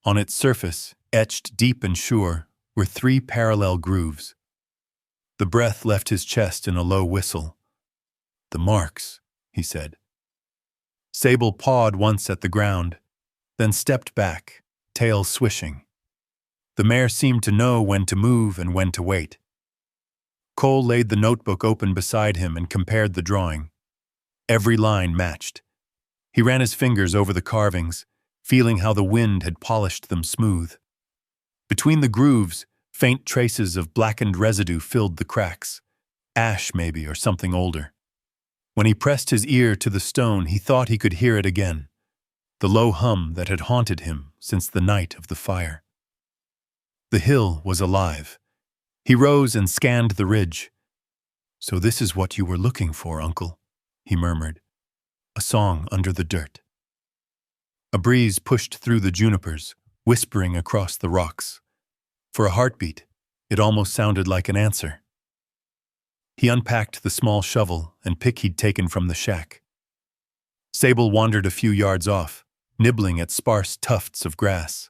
Speaker 1: On its surface, etched deep and sure, were 3 parallel grooves. The breath left his chest in a low whistle. "The marks," he said. Sable pawed once at the ground, then stepped back, tail swishing. The mare seemed to know when to move and when to wait. Cole laid the notebook open beside him and compared the drawing. Every line matched. He ran his fingers over the carvings, feeling how the wind had polished them smooth. Between the grooves, faint traces of blackened residue filled the cracks. Ash, maybe, or something older. When he pressed his ear to the stone, he thought he could hear it again, the low hum that had haunted him since the night of the fire. The hill was alive. He rose and scanned the ridge. "So this is what you were looking for, Uncle," he murmured. "A song under the dirt." A breeze pushed through the junipers, whispering across the rocks. For a heartbeat, it almost sounded like an answer. He unpacked the small shovel and pick he'd taken from the shack. Sable wandered a few yards off, nibbling at sparse tufts of grass.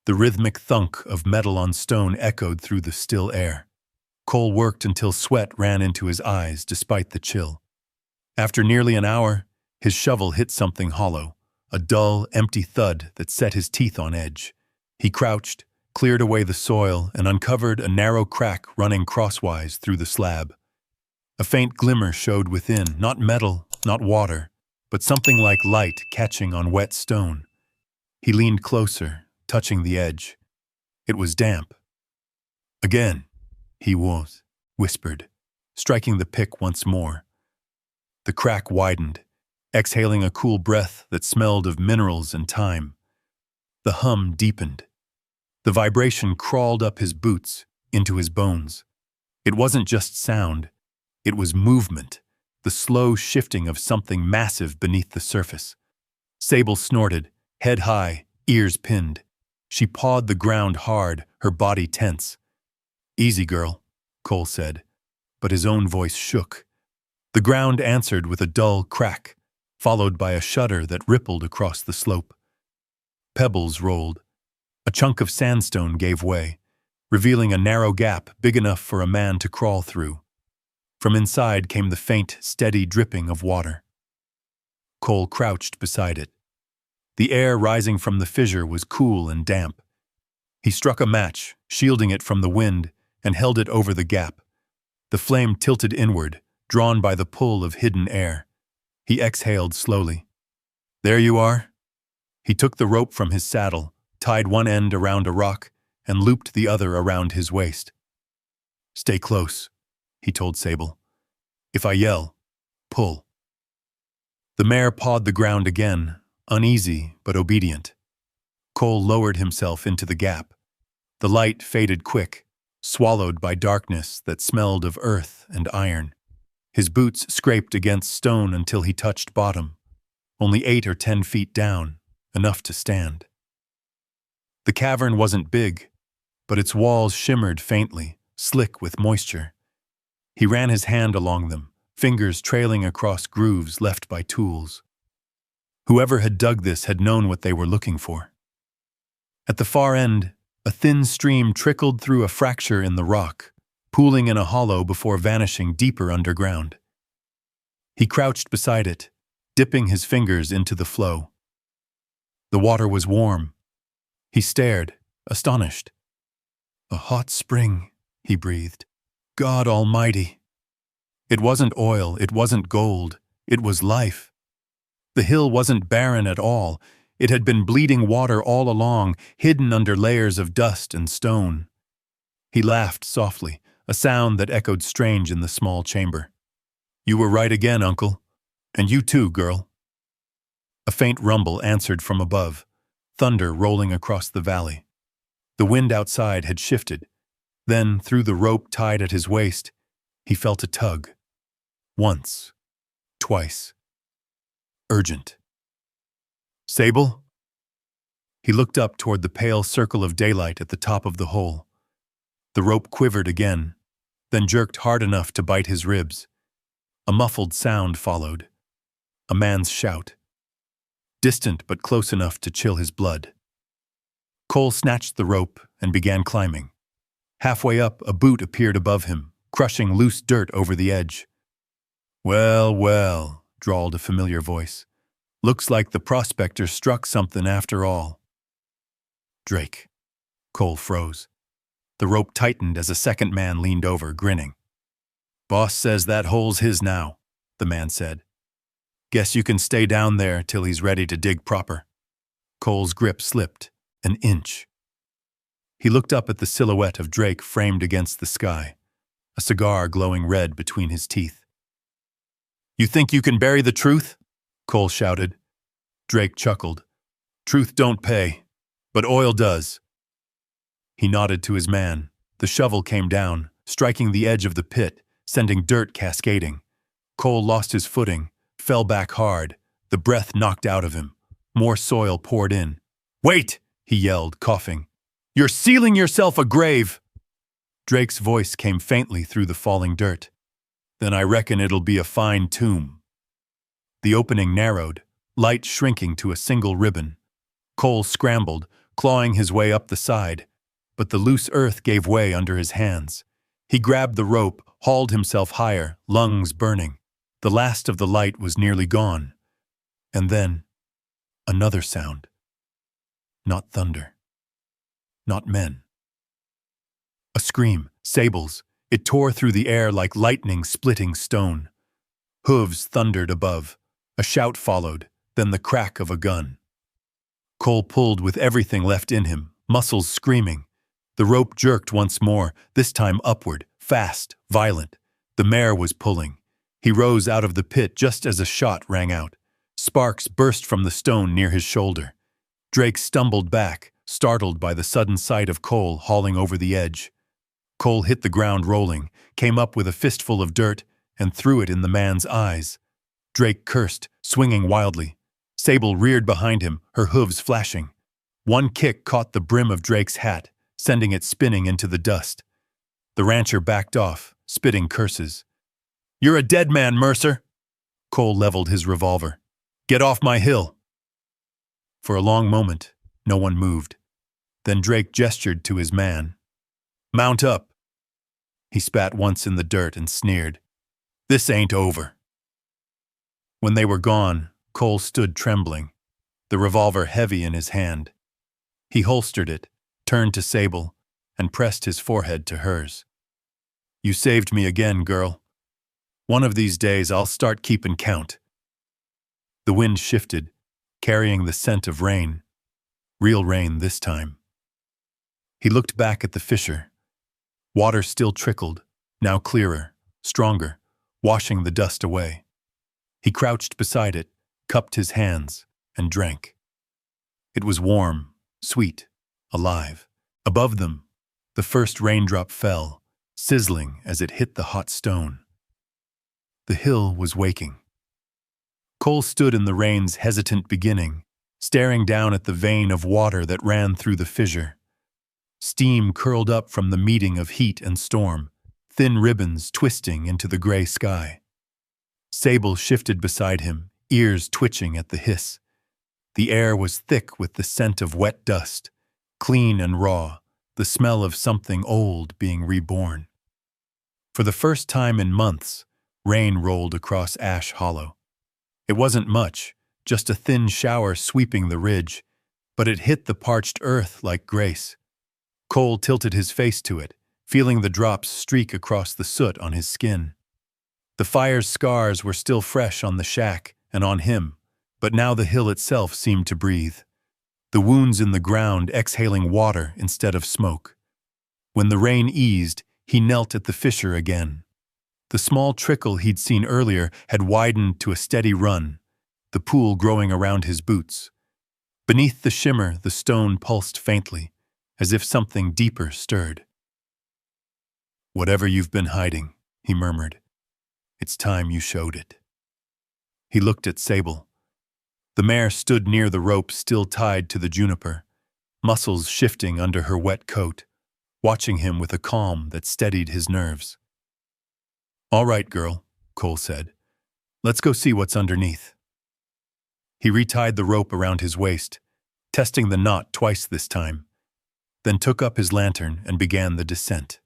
Speaker 1: The rhythmic thunk of metal on stone echoed through the still air. Cole worked until sweat ran into his eyes despite the chill. After nearly an hour, his shovel hit something hollow, a dull, empty thud that set his teeth on edge. He crouched, cleared away the soil, and uncovered a narrow crack running crosswise through the slab. A faint glimmer showed within, not metal, not water, but something like light catching on wet stone. He leaned closer, touching the edge. It was damp. "Again," he whispered, striking the pick once more. The crack widened, exhaling a cool breath that smelled of minerals and time. The hum deepened. The vibration crawled up his boots, into his bones. It wasn't just sound, it was movement, the slow shifting of something massive beneath the surface. Sable snorted, head high, ears pinned. She pawed the ground hard, her body tense. "Easy, girl," Cole said, but his own voice shook. The ground answered with a dull crack, followed by a shudder that rippled across the slope. Pebbles rolled. A chunk of sandstone gave way, revealing a narrow gap big enough for a man to crawl through. From inside came the faint, steady dripping of water. Cole crouched beside it. The air rising from the fissure was cool and damp. He struck a match, shielding it from the wind, and held it over the gap. The flame tilted inward, drawn by the pull of hidden air. He exhaled slowly. "There you are." He took the rope from his saddle, tied one end around a rock, and looped the other around his waist. "Stay close," he told Sable. "If I yell, pull." The mare pawed the ground again, uneasy but obedient. Cole lowered himself into the gap. The light faded quick, swallowed by darkness that smelled of earth and iron. His boots scraped against stone until he touched bottom, only 8 or 10 feet down, enough to stand. The cavern wasn't big, but its walls shimmered faintly, slick with moisture. He ran his hand along them, fingers trailing across grooves left by tools. Whoever had dug this had known what they were looking for. At the far end, a thin stream trickled through a fracture in the rock, pooling in a hollow before vanishing deeper underground. He crouched beside it, dipping his fingers into the flow. The water was warm. He stared, astonished. "A hot spring," he breathed. "God Almighty!" It wasn't oil, it wasn't gold, it was life. The hill wasn't barren at all. It had been bleeding water all along, hidden under layers of dust and stone. He laughed softly, a sound that echoed strange in the small chamber. "You were right again, Uncle. And you too, girl." A faint rumble answered from above, thunder rolling across the valley. The wind outside had shifted. Then, through the rope tied at his waist, he felt a tug. Once. Twice. Urgent. "Sable?" He looked up toward the pale circle of daylight at the top of the hole. The rope quivered again, then jerked hard enough to bite his ribs. A muffled sound followed. A man's shout. Distant but close enough to chill his blood. Cole snatched the rope and began climbing. Halfway up, a boot appeared above him, crushing loose dirt over the edge. "Well, well," drawled a familiar voice. "Looks like the prospector struck something after all." Drake. Cole froze. The rope tightened as a second man leaned over, grinning. "Boss says that hole's his now," the man said. "Guess you can stay down there till he's ready to dig proper." Cole's grip slipped, an inch. He looked up at the silhouette of Drake framed against the sky, a cigar glowing red between his teeth. "You think you can bury the truth?" Cole shouted. Drake chuckled. "Truth don't pay, but oil does." He nodded to his man. The shovel came down, striking the edge of the pit, sending dirt cascading. Cole lost his footing, fell back hard, the breath knocked out of him. More soil poured in. "Wait!" he yelled, coughing. "You're sealing yourself a grave!" Drake's voice came faintly through the falling dirt. "Then I reckon it'll be a fine tomb." The opening narrowed, light shrinking to a single ribbon. Cole scrambled, clawing his way up the side, but the loose earth gave way under his hands. He grabbed the rope, hauled himself higher, lungs burning. The last of the light was nearly gone. And then, another sound. Not thunder. Not men. A scream, Sable's. It tore through the air like lightning splitting stone. Hooves thundered above. A shout followed, then the crack of a gun. Cole pulled with everything left in him, muscles screaming. The rope jerked once more, this time upward, fast, violent. The mare was pulling. He rose out of the pit just as a shot rang out. Sparks burst from the stone near his shoulder. Drake stumbled back, startled by the sudden sight of Cole hauling over the edge. Cole hit the ground rolling, came up with a fistful of dirt, and threw it in the man's eyes. Drake cursed, swinging wildly. Sable reared behind him, her hooves flashing. One kick caught the brim of Drake's hat, sending it spinning into the dust. The rancher backed off, spitting curses. "You're a dead man, Mercer!" Cole leveled his revolver. "Get off my hill!" For a long moment, no one moved. Then Drake gestured to his man. "Mount up!" He spat once in the dirt and sneered. "This ain't over." When they were gone, Cole stood trembling, the revolver heavy in his hand. He holstered it, turned to Sable, and pressed his forehead to hers. "You saved me again, girl. One of these days I'll start keeping count." The wind shifted, carrying the scent of rain. Real rain this time. He looked back at the fissure. Water still trickled, now clearer, stronger, washing the dust away. He crouched beside it, cupped his hands, and drank. It was warm, sweet, alive. Above them, the first raindrop fell, sizzling as it hit the hot stone. The hill was waking. Cole stood in the rain's hesitant beginning, staring down at the vein of water that ran through the fissure. Steam curled up from the meeting of heat and storm, thin ribbons twisting into the gray sky. Sable shifted beside him, ears twitching at the hiss. The air was thick with the scent of wet dust, clean and raw, the smell of something old being reborn. For the first time in months, rain rolled across Ash Hollow. It wasn't much, just a thin shower sweeping the ridge, but it hit the parched earth like grace. Cole tilted his face to it, feeling the drops streak across the soot on his skin. The fire's scars were still fresh on the shack and on him, but now the hill itself seemed to breathe. The wounds in the ground exhaling water instead of smoke. When the rain eased, he knelt at the fissure again. The small trickle he'd seen earlier had widened to a steady run, the pool growing around his boots. Beneath the shimmer, the stone pulsed faintly, as if something deeper stirred. "Whatever you've been hiding," he murmured, "it's time you showed it." He looked at Sable. The mare stood near the rope still tied to the juniper, muscles shifting under her wet coat, watching him with a calm that steadied his nerves. "All right, girl," Cole said. "Let's go see what's underneath." He retied the rope around his waist, testing the knot twice this time, then took up his lantern and began the descent.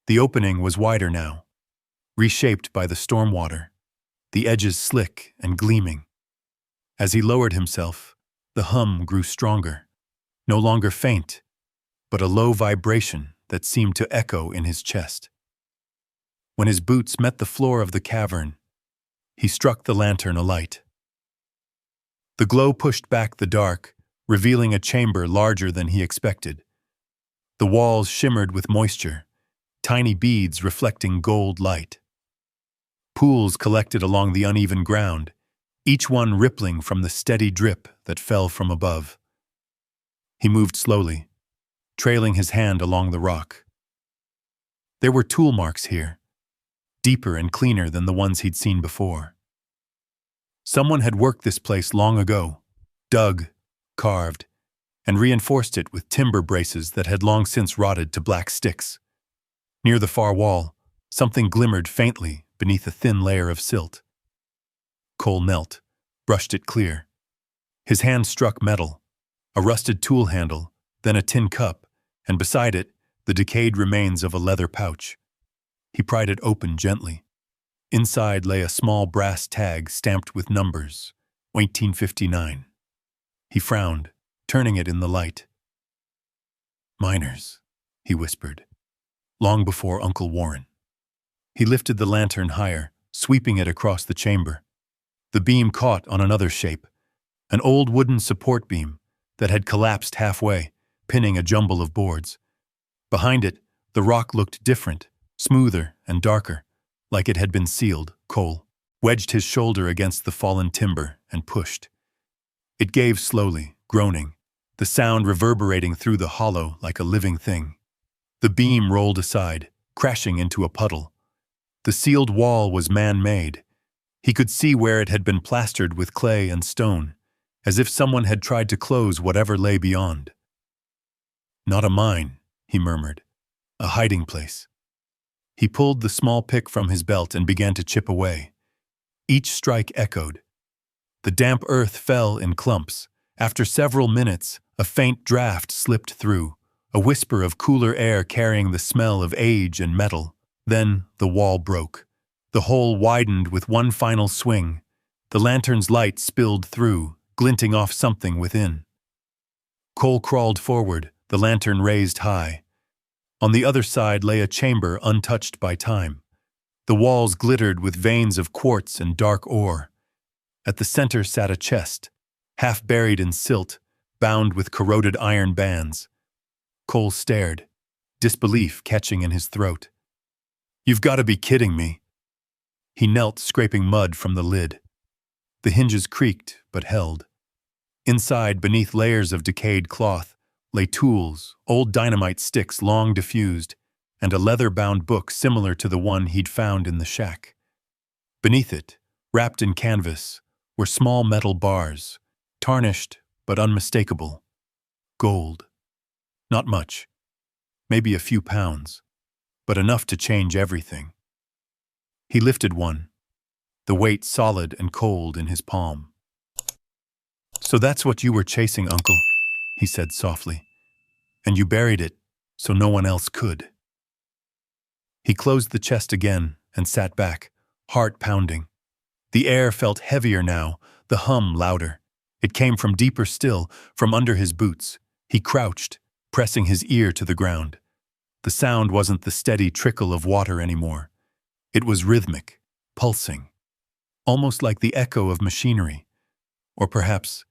Speaker 1: The opening was wider now, reshaped by the storm water, the edges slick and gleaming. As he lowered himself, the hum grew stronger, no longer faint, but a low vibration that seemed to echo in his chest. When his boots met the floor of the cavern, he struck the lantern alight. The glow pushed back the dark, revealing a chamber larger than he expected. The walls shimmered with moisture, tiny beads reflecting gold light. Pools collected along the uneven ground, each one rippling from the steady drip that fell from above. He moved slowly, trailing his hand along the rock. There were tool marks here, deeper and cleaner than the ones he'd seen before. Someone had worked this place long ago, dug, carved, and reinforced it with timber braces that had long since rotted to black sticks. Near the far wall, something glimmered faintly beneath a thin layer of silt. Cole knelt, brushed it clear. His hand struck metal, a rusted tool handle, then a tin cup, and beside it, the decayed remains of a leather pouch. He pried it open gently. Inside lay a small brass tag stamped with numbers, 1859. He frowned, turning it in the light. "Miners," he whispered, long before Uncle Warren. He lifted the lantern higher, sweeping it across the chamber. The beam caught on another shape, an old wooden support beam that had collapsed halfway, pinning a jumble of boards. Behind it, the rock looked different, smoother and darker, like it had been sealed. Cole wedged his shoulder against the fallen timber and pushed. It gave slowly, groaning, the sound reverberating through the hollow like a living thing. The beam rolled aside, crashing into a puddle. The sealed wall was man-made. He could see where it had been plastered with clay and stone, as if someone had tried to close whatever lay beyond. "Not a mine," he murmured. "A hiding place." He pulled the small pick from his belt and began to chip away. Each strike echoed. The damp earth fell in clumps. After several minutes, a faint draft slipped through, a whisper of cooler air carrying the smell of age and metal. Then the wall broke. The hole widened with one final swing. The lantern's light spilled through, glinting off something within. Cole crawled forward, the lantern raised high. On the other side lay a chamber untouched by time. The walls glittered with veins of quartz and dark ore. At the center sat a chest, half buried in silt, bound with corroded iron bands. Cole stared, disbelief catching in his throat. "You've got to be kidding me." He knelt, scraping mud from the lid. The hinges creaked, but held. Inside, beneath layers of decayed cloth, lay tools, old dynamite sticks long diffused, and a leather-bound book similar to the one he'd found in the shack. Beneath it, wrapped in canvas, were small metal bars, tarnished but unmistakable. Gold. Not much. Maybe a few pounds, but enough to change everything. He lifted one, the weight solid and cold in his palm. "So that's what you were chasing, Uncle," he said softly. "And you buried it so no one else could." He closed the chest again and sat back, heart pounding. The air felt heavier now, the hum louder. It came from deeper still, from under his boots. He crouched, pressing his ear to the ground. The sound wasn't the steady trickle of water anymore. It was rhythmic, pulsing, almost like the echo of machinery, or perhaps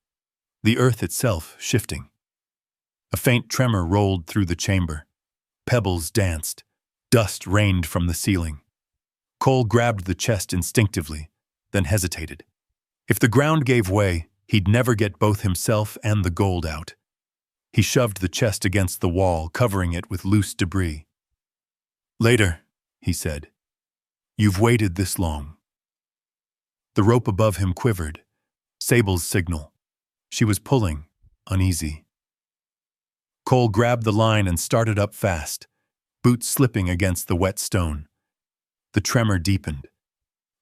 Speaker 1: the earth itself shifting. A faint tremor rolled through the chamber. Pebbles danced. Dust rained from the ceiling. Cole grabbed the chest instinctively, then hesitated. If the ground gave way, he'd never get both himself and the gold out. He shoved the chest against the wall, covering it with loose debris. "Later," he said. "You've waited this long." The rope above him quivered. Sable's signal. She was pulling, uneasy. Cole grabbed the line and started up fast, boots slipping against the wet stone. The tremor deepened.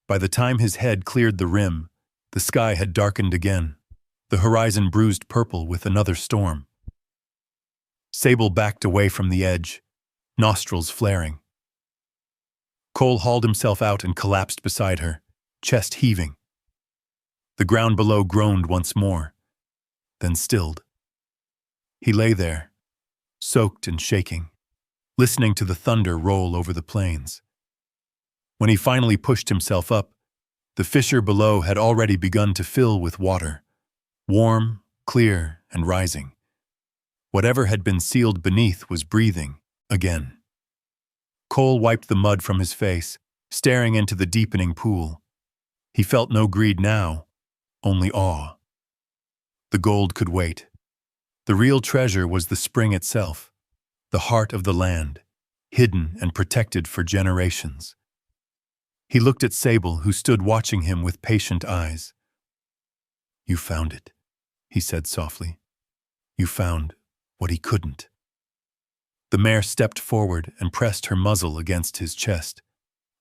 Speaker 1: By the time his head cleared the rim, The sky had darkened again, the horizon bruised purple with another storm. Sable backed away from the edge, nostrils flaring. Cole hauled himself out and collapsed beside her, chest heaving. The ground below groaned once more, then stilled. He lay there, soaked and shaking, listening to the thunder roll over the plains. When he finally pushed himself up, the fissure below had already begun to fill with water, warm, clear, and rising. Whatever had been sealed beneath was breathing again. Cole wiped the mud from his face, staring into the deepening pool. He felt no greed now, only awe. The gold could wait. The real treasure was the spring itself, the heart of the land, hidden and protected for generations. He looked at Sable, who stood watching him with patient eyes. "You found it," he said softly. "You found what he couldn't." The mare stepped forward and pressed her muzzle against his chest.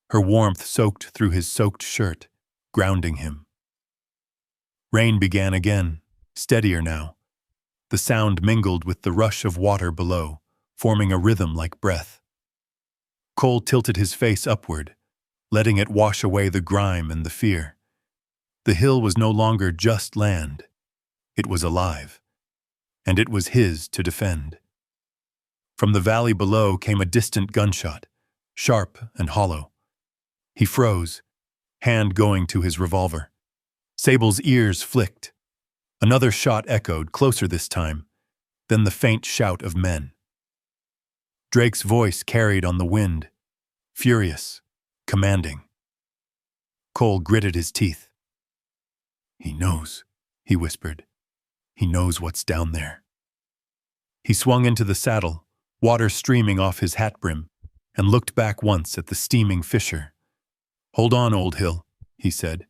Speaker 1: Her warmth soaked through his soaked shirt, grounding him. Rain began again, steadier now. The sound mingled with the rush of water below, forming a rhythm like breath. Cole tilted his face upward, letting it wash away the grime and the fear. The hill was no longer just land. It was alive, and it was his to defend. From the valley below came a distant gunshot, sharp and hollow. He froze, hand going to his revolver. Sable's ears flicked. Another shot echoed, closer this time, then the faint shout of men. Drake's voice carried on the wind, furious, commanding. Cole gritted his teeth. "He knows," he whispered. "He knows what's down there." He swung into the saddle, water streaming off his hat brim, and looked back once at the steaming fissure. "Hold on, Old Hill," he said.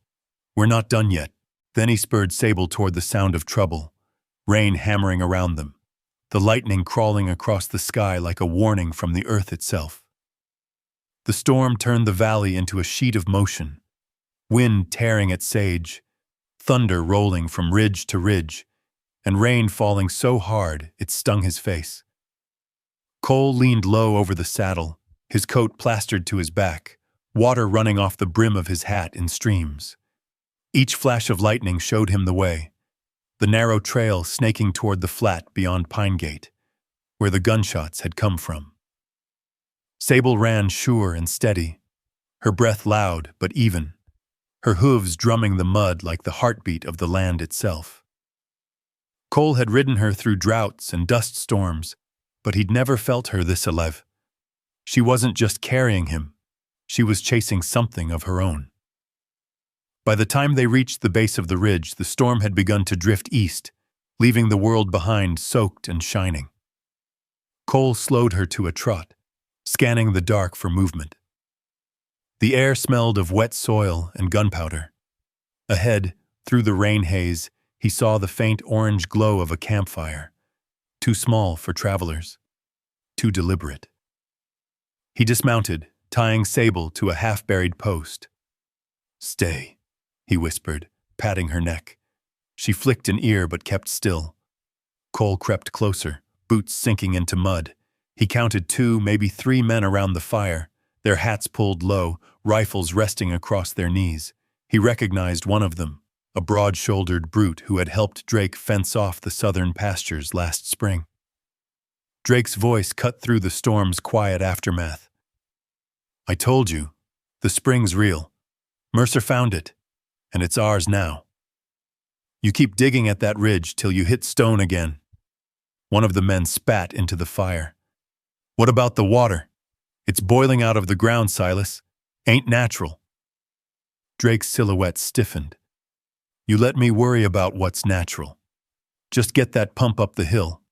Speaker 1: "We're not done yet." Then he spurred Sable toward the sound of trouble, rain hammering around them, the lightning crawling across the sky like a warning from the earth itself. The storm turned the valley into a sheet of motion, wind tearing at sage, thunder rolling from ridge to ridge, and rain falling so hard it stung his face. Cole leaned low over the saddle, his coat plastered to his back, water running off the brim of his hat in streams. Each flash of lightning showed him the way, the narrow trail snaking toward the flat beyond Pine Gate, where the gunshots had come from. Sable ran sure and steady, her breath loud but even, her hooves drumming the mud like the heartbeat of the land itself. Cole had ridden her through droughts and dust storms, but he'd never felt her this alive. She wasn't just carrying him, she was chasing something of her own. By the time they reached the base of the ridge, the storm had begun to drift east, leaving the world behind soaked and shining. Cole slowed her to a trot, scanning the dark for movement. The air smelled of wet soil and gunpowder. Ahead, through the rain haze, he saw the faint orange glow of a campfire, too small for travelers, too deliberate. He dismounted, tying Sable to a half-buried post. "Stay," he whispered, patting her neck. She flicked an ear but kept still. Cole crept closer, boots sinking into mud. He counted 2, maybe 3 men around the fire, their hats pulled low, rifles resting across their knees. He recognized one of them, a broad-shouldered brute who had helped Drake fence off the southern pastures last spring. Drake's voice cut through the storm's quiet aftermath. "I told you, the spring's real. Mercer found it, and it's ours now. You keep digging at that ridge till you hit stone again." One of the men spat into the fire. "What about the water? It's boiling out of the ground, Silas. Ain't natural." Drake's silhouette stiffened. "You let me worry about what's natural. Just get that pump up the hill.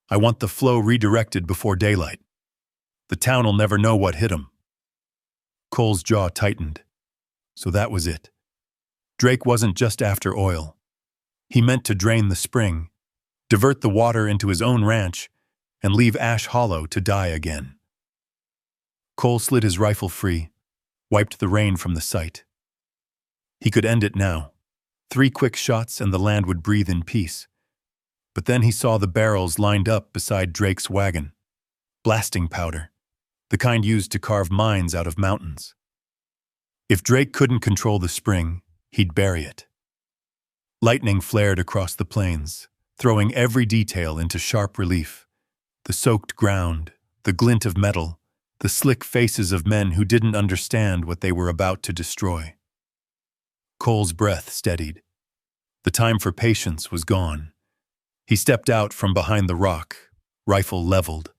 Speaker 1: I want the flow redirected before daylight. The town'll never know what hit 'em." Cole's jaw tightened. So that was it. Drake wasn't just after oil. He meant to drain the spring, divert the water into his own ranch, and leave Ash Hollow to die again. Cole slid his rifle free, wiped the rain from the sight. He could end it now, 3 quick shots and the land would breathe in peace. But then he saw the barrels lined up beside Drake's wagon. Blasting powder, the kind used to carve mines out of mountains. If Drake couldn't control the spring, he'd bury it. Lightning flared across the plains, throwing every detail into sharp relief. The soaked ground, the glint of metal, the slick faces of men who didn't understand what they were about to destroy. Cole's breath steadied. The time for patience was gone. He stepped out from behind the rock, rifle leveled.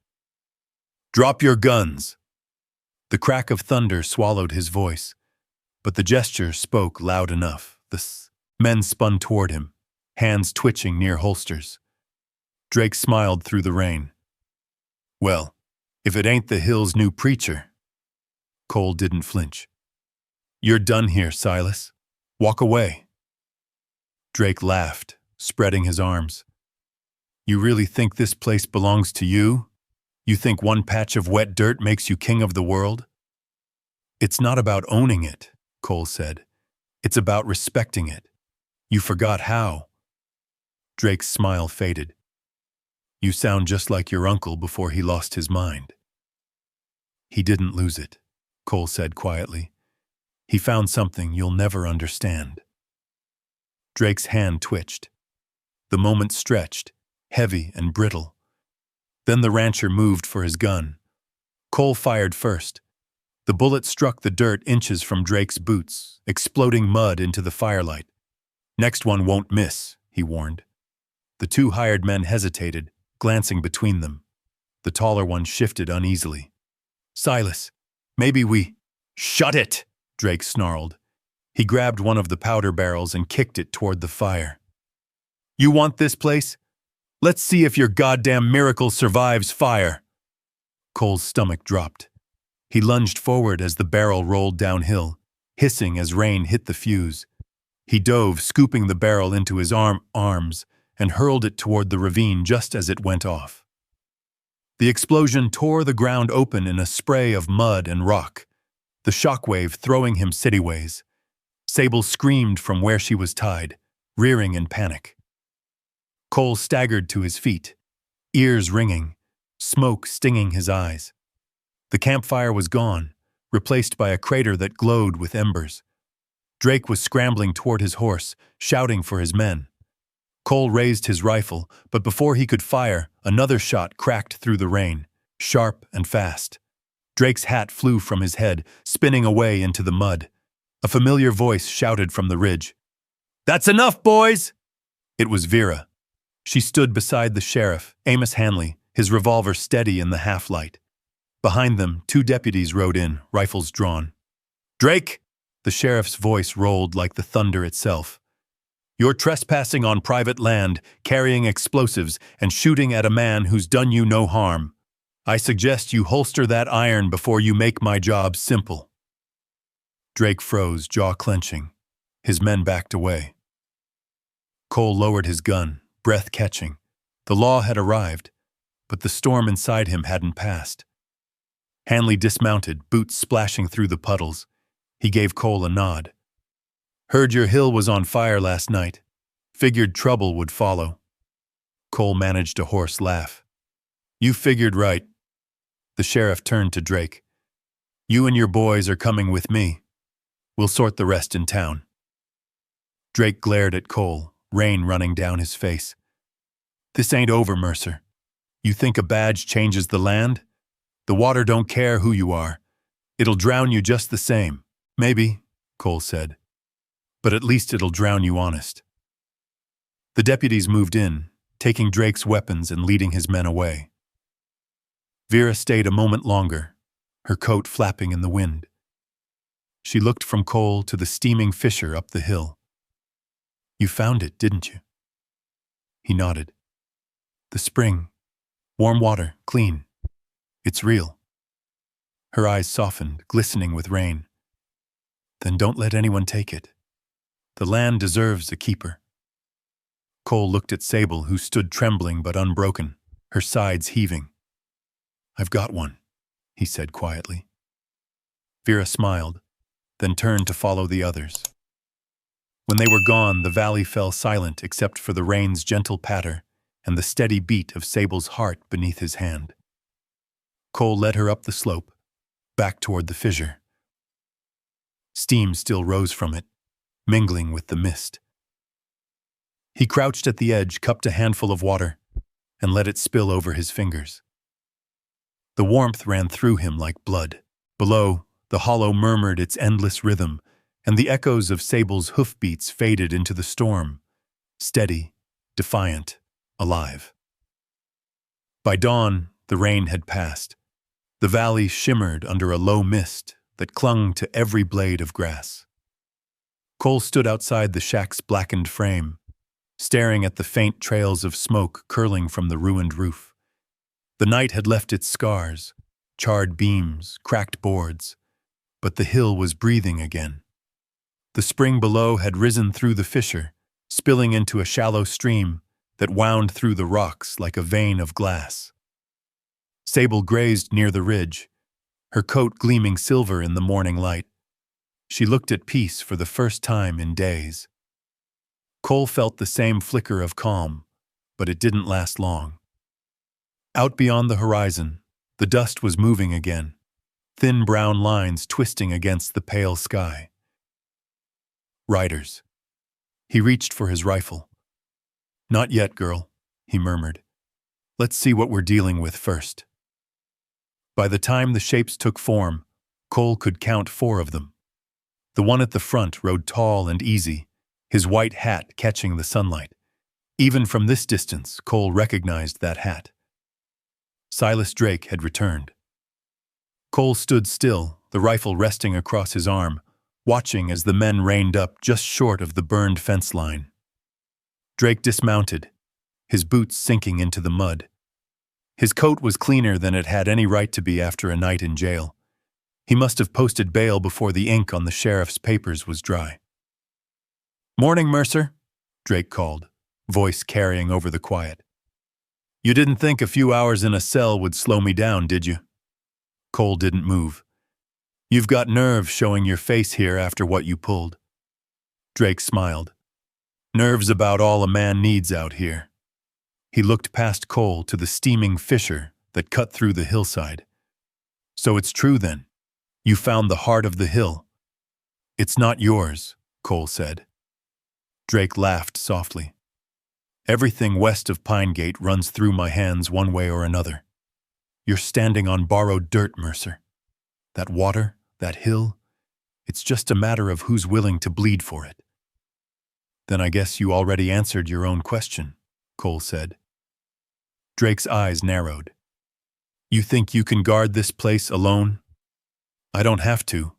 Speaker 1: "Drop your guns!" The crack of thunder swallowed his voice, but the gesture spoke loud enough. The men spun toward him, hands twitching near holsters. Drake smiled through the rain. "Well, if it ain't the Hill's new preacher." Cole didn't flinch. "You're done here, Silas. Walk away." Drake laughed, spreading his arms. "You really think this place belongs to you? You think one patch of wet dirt makes you king of the world?" "It's not about owning it," Cole said. "It's about respecting it. You forgot how." Drake's smile faded. "You sound just like your uncle before he lost his mind." "He didn't lose it," Cole said quietly. "He found something you'll never understand." Drake's hand twitched. The moment stretched, heavy and brittle. Then the rancher moved for his gun. Cole fired first. The bullet struck the dirt inches from Drake's boots, exploding mud into the firelight. "Next one won't miss," he warned. The 2 hired men hesitated, glancing between them. The taller one shifted uneasily. "Silas, maybe we—" "Shut it!" Drake snarled. He grabbed one of the powder barrels and kicked it toward the fire. "You want this place? Let's see if your goddamn miracle survives fire." Cole's stomach dropped. He lunged forward as the barrel rolled downhill, hissing as rain hit the fuse. He dove, scooping the barrel into his arms, and hurled it toward the ravine just as it went off. The explosion tore the ground open in a spray of mud and rock, the shockwave throwing him cityways. Sable screamed from where she was tied, rearing in panic. Cole staggered to his feet, ears ringing, smoke stinging his eyes. The campfire was gone, replaced by a crater that glowed with embers. Drake was scrambling toward his horse, shouting for his men. Cole raised his rifle, but before he could fire, another shot cracked through the rain, sharp and fast. Drake's hat flew from his head, spinning away into the mud. A familiar voice shouted from the ridge. "That's enough, boys!" It was Vera. She stood beside the sheriff, Amos Hanley, his revolver steady in the half-light. Behind them, 2 deputies rode in, rifles drawn. "Drake!" The sheriff's voice rolled like the thunder itself. "You're trespassing on private land, carrying explosives, and shooting at a man who's done you no harm. I suggest you holster that iron before you make my job simple." Drake froze, jaw clenching. His men backed away. Cole lowered his gun, breath catching. The law had arrived, but the storm inside him hadn't passed. Hanley dismounted, boots splashing through the puddles. He gave Cole a nod. "Heard your hill was on fire last night. Figured trouble would follow." Cole managed a hoarse laugh. "You figured right." The sheriff turned to Drake. "You and your boys are coming with me. We'll sort the rest in town." Drake glared at Cole, rain running down his face. "This ain't over, Mercer. You think a badge changes the land? The water don't care who you are. It'll drown you just the same." "Maybe," Cole said. "But at least it'll drown you honest." The deputies moved in, taking Drake's weapons and leading his men away. Vera stayed a moment longer, her coat flapping in the wind. She looked from Cole to the steaming fissure up the hill. "You found it, didn't you?" He nodded. "The spring. Warm water, clean. It's real." Her eyes softened, glistening with rain. "Then don't let anyone take it. The land deserves a keeper." Cole looked at Sable, who stood trembling but unbroken, her sides heaving. "I've got one," he said quietly. Vera smiled, then turned to follow the others. When they were gone, the valley fell silent except for the rain's gentle patter and the steady beat of Sable's heart beneath his hand. Cole led her up the slope, back toward the fissure. Steam still rose from it, mingling with the mist. He crouched at the edge, cupped a handful of water, and let it spill over his fingers. The warmth ran through him like blood. Below, the hollow murmured its endless rhythm, and the echoes of Sable's hoofbeats faded into the storm, steady, defiant, alive. By dawn, the rain had passed. The valley shimmered under a low mist that clung to every blade of grass. Cole stood outside the shack's blackened frame, staring at the faint trails of smoke curling from the ruined roof. The night had left its scars, charred beams, cracked boards, but the hill was breathing again. The spring below had risen through the fissure, spilling into a shallow stream that wound through the rocks like a vein of glass. Sable grazed near the ridge, her coat gleaming silver in the morning light. She looked at peace for the first time in days. Cole felt the same flicker of calm, but it didn't last long. Out beyond the horizon, the dust was moving again, thin brown lines twisting against the pale sky. Riders. He reached for his rifle. "Not yet, girl," he murmured. "Let's see what we're dealing with first." By the time the shapes took form, Cole could count 4 of them. The one at the front rode tall and easy, his white hat catching the sunlight. Even from this distance, Cole recognized that hat. Silas Drake had returned. Cole stood still, the rifle resting across his arm, watching as the men reined up just short of the burned fence line. Drake dismounted, his boots sinking into the mud. His coat was cleaner than it had any right to be after a night in jail. He must have posted bail before the ink on the sheriff's papers was dry. "Morning, Mercer," Drake called, voice carrying over the quiet. "You didn't think a few hours in a cell would slow me down, did you?" Cole didn't move. "You've got nerve showing your face here after what you pulled." Drake smiled. "Nerve's about all a man needs out here." He looked past Cole to the steaming fissure that cut through the hillside. "So it's true then. You found the heart of the hill." "It's not yours," Cole said. Drake laughed softly. "Everything west of Pine Gate runs through my hands one way or another. You're standing on borrowed dirt, Mercer. That water, that hill, it's just a matter of who's willing to bleed for it." "Then I guess you already answered your own question," Cole said. Drake's eyes narrowed. "You think you can guard this place alone?" "I don't have to."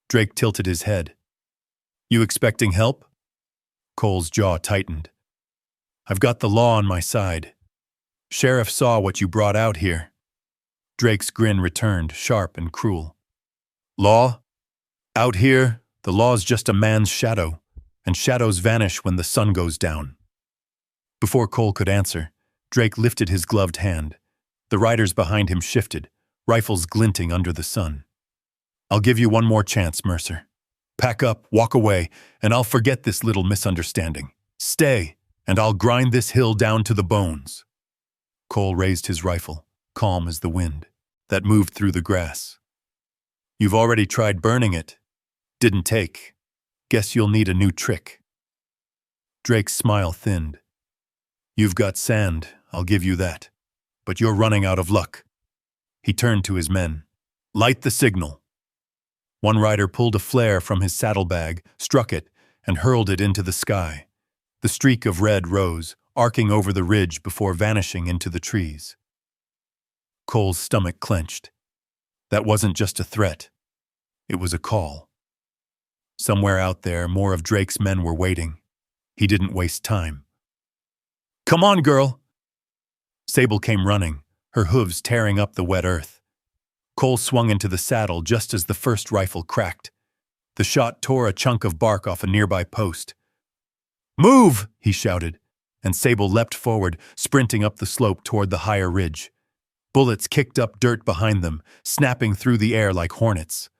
Speaker 1: Drake tilted his head. "You expecting help?" Cole's jaw tightened. "I've got the law on my side. Sheriff saw what you brought out here." Drake's grin returned, sharp and cruel. "Law? Out here, the law's just a man's shadow, and shadows vanish when the sun goes down." Before Cole could answer, Drake lifted his gloved hand. The riders behind him shifted, rifles glinting under the sun. "I'll give you one more chance, Mercer. Pack up, walk away, and I'll forget this little misunderstanding. Stay, and I'll grind this hill down to the bones." Cole raised his rifle, calm as the wind, that moved through the grass. "You've already tried burning it. Didn't take. Guess you'll need a new trick." Drake's smile thinned. "You've got sand, I'll give you that. But you're running out of luck." He turned to his men. "Light the signal." One rider pulled a flare from his saddlebag, struck it, and hurled it into the sky. The streak of red rose, arcing over the ridge before vanishing into the trees. Cole's stomach clenched. That wasn't just a threat. It was a call. Somewhere out there, more of Drake's men were waiting. He didn't waste time. "Come on, girl!" Sable came running, her hooves tearing up the wet earth. Cole swung into the saddle just as the first rifle cracked. The shot tore a chunk of bark off a nearby post. "Move!" he shouted, and Sable leapt forward, sprinting up the slope toward the higher ridge. Bullets kicked up dirt behind them, snapping through the air like hornets.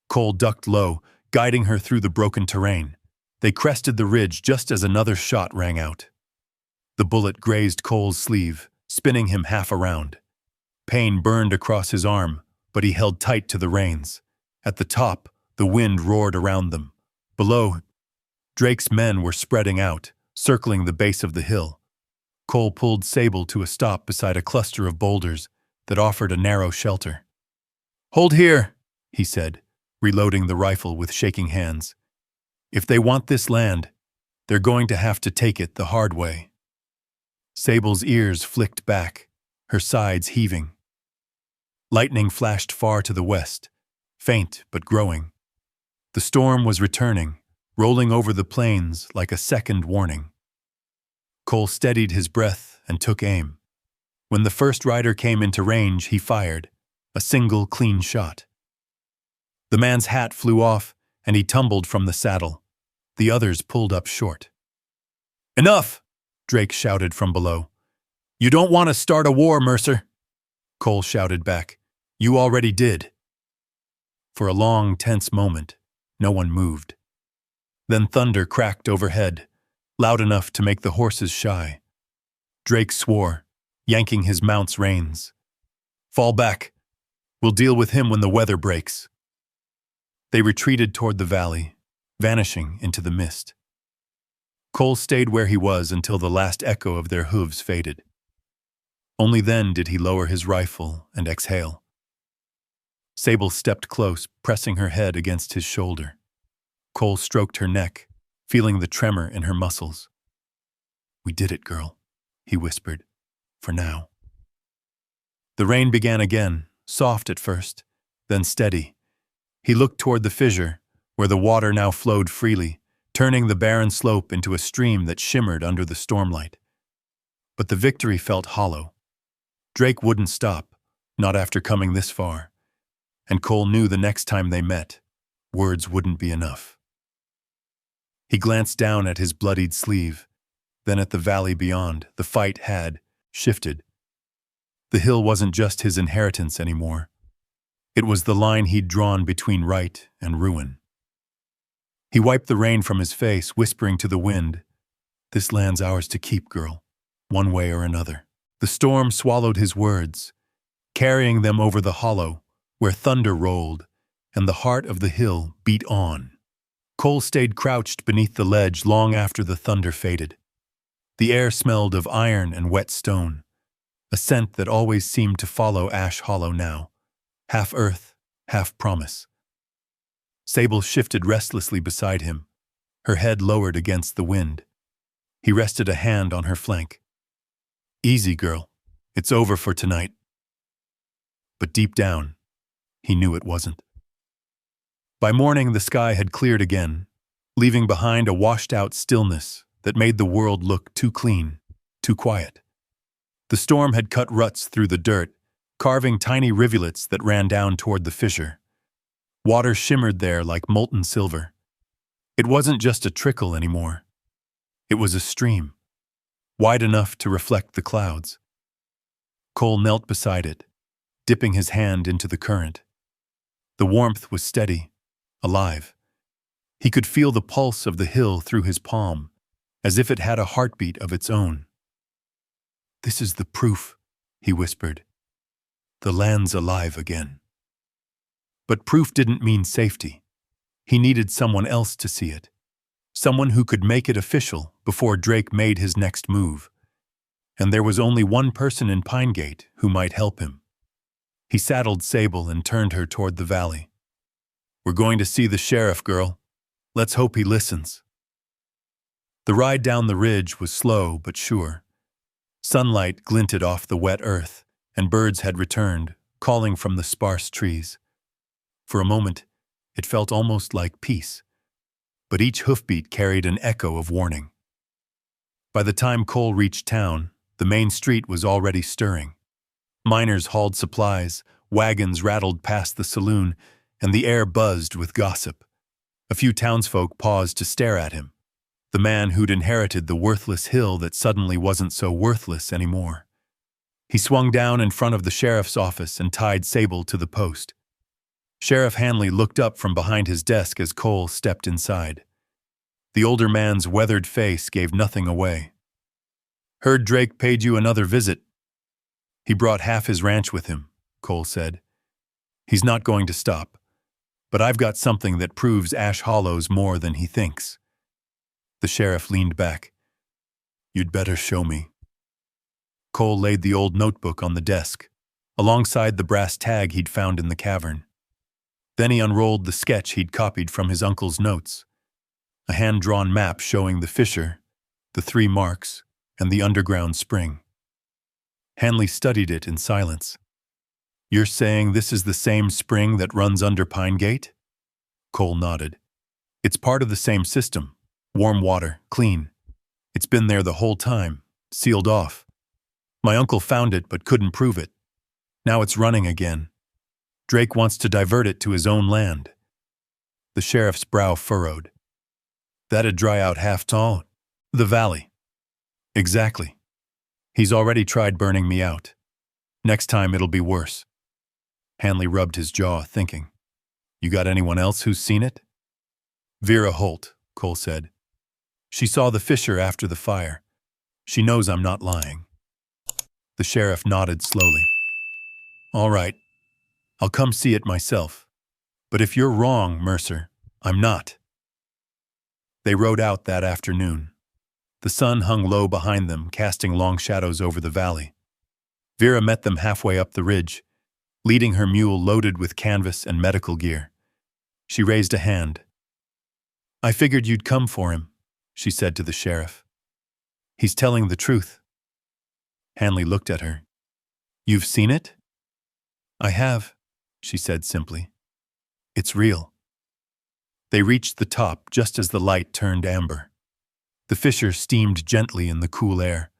Speaker 1: Cole ducked low, guiding her through the broken terrain. They crested the ridge just as another shot rang out. The bullet grazed Cole's sleeve, spinning him half around. Pain burned across his arm, but he held tight to the reins. At the top, the wind roared around them. Below, Drake's men were spreading out, circling the base of the hill. Cole pulled Sable to a stop beside a cluster of boulders that offered a narrow shelter. "Hold here," he said, reloading the rifle with shaking hands. "If they want this land, they're going to have to take it the hard way." Sable's ears flicked back, her sides heaving. Lightning flashed far to the west, faint but growing. The storm was returning, rolling over the plains like a second warning. Cole steadied his breath and took aim. When the first rider came into range, he fired, a single clean shot. The man's hat flew off, and he tumbled from the saddle. The others pulled up short. "Enough!" Drake shouted from below. "You don't want to start a war, Mercer." Cole shouted back, "You already did." For a long, tense moment, no one moved. Then thunder cracked overhead, loud enough to make the horses shy. Drake swore, yanking his mount's reins. "Fall back. We'll deal with him when the weather breaks." They retreated toward the valley, vanishing into the mist. Cole stayed where he was until the last echo of their hooves faded. Only then did he lower his rifle and exhale. Sable stepped close, pressing her head against his shoulder. Cole stroked her neck, feeling the tremor in her muscles. "We did it, girl," he whispered, "for now." The rain began again, soft at first, then steady. He looked toward the fissure, where the water now flowed freely, turning the barren slope into a stream that shimmered under the stormlight. But the victory felt hollow. Drake wouldn't stop, not after coming this far. And Cole knew the next time they met, words wouldn't be enough. He glanced down at his bloodied sleeve, then at the valley beyond. The fight had shifted. The hill wasn't just his inheritance anymore. It was the line he'd drawn between right and ruin. He wiped the rain from his face, whispering to the wind, "This land's ours to keep, girl, one way or another." The storm swallowed his words, carrying them over the hollow, where thunder rolled, and the heart of the hill beat on. Cole stayed crouched beneath the ledge long after the thunder faded. The air smelled of iron and wet stone, a scent that always seemed to follow Ash Hollow now, half earth, half promise. Sable shifted restlessly beside him, her head lowered against the wind. He rested a hand on her flank. "Easy, girl. It's over for tonight." But deep down, he knew it wasn't. By morning, the sky had cleared again, leaving behind a washed-out stillness that made the world look too clean, too quiet. The storm had cut ruts through the dirt, carving tiny rivulets that ran down toward the fissure. Water shimmered there like molten silver. It wasn't just a trickle anymore. It was a stream, wide enough to reflect the clouds. Cole knelt beside it, dipping his hand into the current. The warmth was steady, alive. He could feel the pulse of the hill through his palm, as if it had a heartbeat of its own. "This is the proof," he whispered. "The land's alive again." But proof didn't mean safety. He needed someone else to see it, someone who could make it official before Drake made his next move. And there was only one person in Pinegate who might help him. He saddled Sable and turned her toward the valley. "We're going to see the sheriff, girl. Let's hope he listens." The ride down the ridge was slow but sure. Sunlight glinted off the wet earth, and birds had returned, calling from the sparse trees. For a moment, it felt almost like peace, but each hoofbeat carried an echo of warning. By the time Cole reached town, the main street was already stirring. Miners hauled supplies, wagons rattled past the saloon, and the air buzzed with gossip. A few townsfolk paused to stare at him, the man who'd inherited the worthless hill that suddenly wasn't so worthless anymore. He swung down in front of the sheriff's office and tied Sable to the post. Sheriff Hanley looked up from behind his desk as Cole stepped inside. The older man's weathered face gave nothing away. "Heard Drake paid you another visit." "He brought half his ranch with him," Cole said. "He's not going to stop. But I've got something that proves Ash Hollow's more than he thinks." The sheriff leaned back. "You'd better show me." Cole laid the old notebook on the desk, alongside the brass tag he'd found in the cavern. Then he unrolled the sketch he'd copied from his uncle's notes, a hand-drawn map showing the fissure, the 3 marks, and the underground spring. Hanley studied it in silence. "You're saying this is the same spring that runs under Pine Gate?" Cole nodded. "It's part of the same system. Warm water, clean. It's been there the whole time, sealed off. My uncle found it but couldn't prove it. Now it's running again. Drake wants to divert it to his own land." The sheriff's brow furrowed. "That'd dry out Half-Tall, the valley." "Exactly. He's already tried burning me out. Next time it'll be worse." Hanley rubbed his jaw, thinking. "You got anyone else who's seen it?" "Vera Holt," Cole said. "She saw the fissure after the fire. She knows I'm not lying." The sheriff nodded slowly. "All right. I'll come see it myself. But if you're wrong, Mercer, I'm not." They rode out that afternoon. The sun hung low behind them, casting long shadows over the valley. Vera met them halfway up the ridge, leading her mule loaded with canvas and medical gear. She raised a hand. "I figured you'd come for him," she said to the sheriff. "He's telling the truth." Hanley looked at her. "You've seen it?" "I have," she said simply. "It's real." They reached the top just as the light turned amber. The fissure steamed gently in the cool air,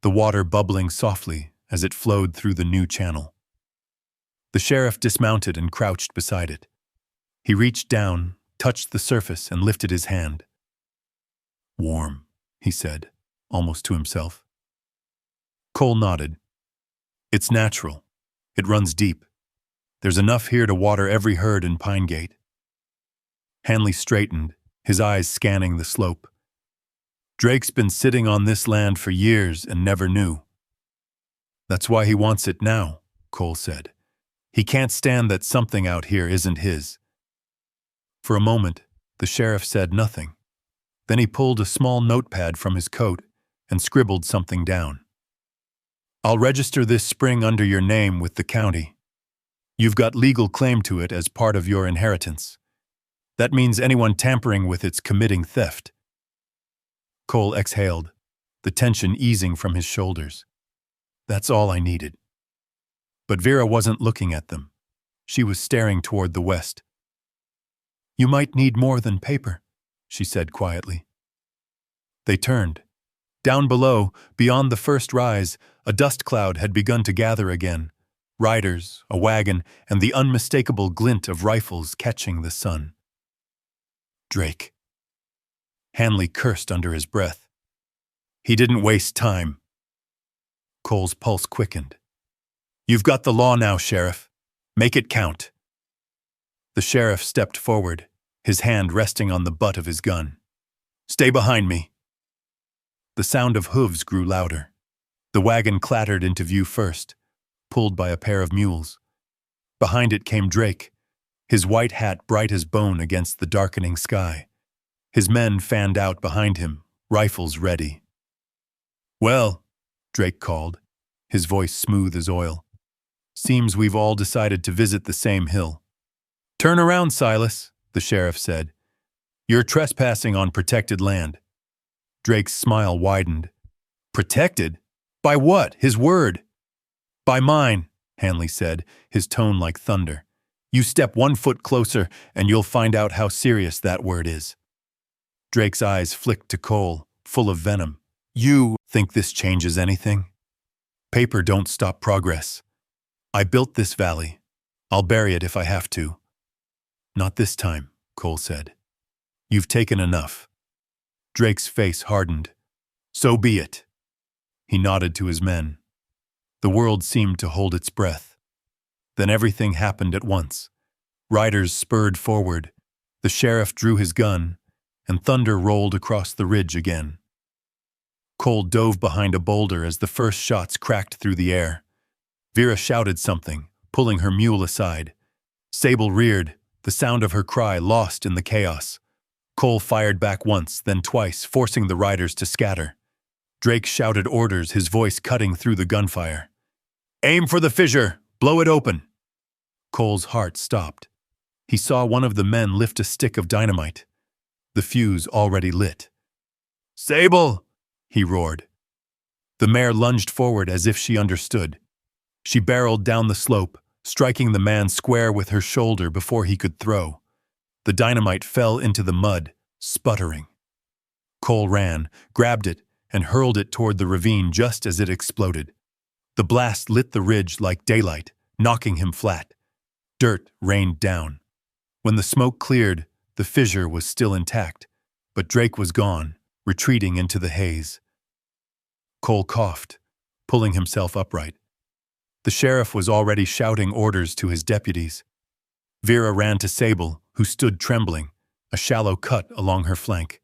Speaker 1: the water bubbling softly as it flowed through the new channel. The sheriff dismounted and crouched beside it. He reached down, touched the surface, and lifted his hand. "Warm," he said, almost to himself. Cole nodded. "It's natural. It runs deep. There's enough here to water every herd in Pine Gate." Hanley straightened, his eyes scanning the slope. "Drake's been sitting on this land for years and never knew." "That's why he wants it now," Cole said. "He can't stand that something out here isn't his." For a moment, the sheriff said nothing. Then he pulled a small notepad from his coat and scribbled something down. "I'll register this spring under your name with the county. You've got legal claim to it as part of your inheritance. That means anyone tampering with it's committing theft." Cole exhaled, the tension easing from his shoulders. "That's all I needed." But Vera wasn't looking at them. She was staring toward the west. "You might need more than paper," she said quietly. They turned. Down below, beyond the first rise, a dust cloud had begun to gather again. Riders, a wagon, and the unmistakable glint of rifles catching the sun. "Drake." Hanley cursed under his breath. "He didn't waste time." Cole's pulse quickened. "You've got the law now, Sheriff. Make it count." The sheriff stepped forward, his hand resting on the butt of his gun. "Stay behind me." The sound of hooves grew louder. The wagon clattered into view first, pulled by a pair of mules. Behind it came Drake, his white hat bright as bone against the darkening sky. His men fanned out behind him, rifles ready. "Well," Drake called, his voice smooth as oil. "Seems we've all decided to visit the same hill." "Turn around, Silas," the sheriff said. "You're trespassing on protected land." Drake's smile widened. "Protected? By what? His word?" "By mine," Hanley said, his tone like thunder. "You step 1 foot closer and you'll find out how serious that word is." Drake's eyes flicked to Cole, full of venom. "You think this changes anything? Paper don't stop progress. I built this valley. I'll bury it if I have to." "Not this time," Cole said. "You've taken enough." Drake's face hardened. "So be it." He nodded to his men. The world seemed to hold its breath. Then everything happened at once. Riders spurred forward. The sheriff drew his gun, and thunder rolled across the ridge again. Cole dove behind a boulder as the first shots cracked through the air. Vera shouted something, pulling her mule aside. Sable reared, the sound of her cry lost in the chaos. Cole fired back once, then twice, forcing the riders to scatter. Drake shouted orders, his voice cutting through the gunfire. "Aim for the fissure! Blow it open!" Cole's heart stopped. He saw one of the men lift a stick of dynamite, the fuse already lit. "Sable!" he roared. The mare lunged forward as if she understood. She barreled down the slope, striking the man square with her shoulder before he could throw. The dynamite fell into the mud, sputtering. Cole ran, grabbed it, and hurled it toward the ravine just as it exploded. The blast lit the ridge like daylight, knocking him flat. Dirt rained down. When the smoke cleared, the fissure was still intact, but Drake was gone, retreating into the haze. Cole coughed, pulling himself upright. The sheriff was already shouting orders to his deputies. Vera ran to Sable, who stood trembling, a shallow cut along her flank.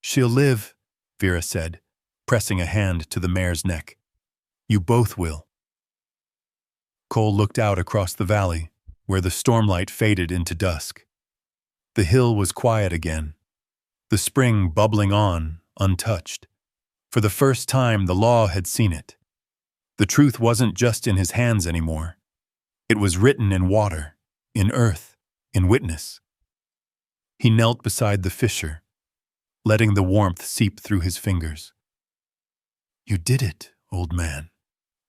Speaker 1: "She'll live," Vera said, pressing a hand to the mare's neck. "You both will." Cole looked out across the valley, where the stormlight faded into dusk. The hill was quiet again, the spring bubbling on, untouched. For the first time, the law had seen it. The truth wasn't just in his hands anymore. It was written in water, in earth, in witness. He knelt beside the fissure, letting the warmth seep through his fingers. "You did it, old man,"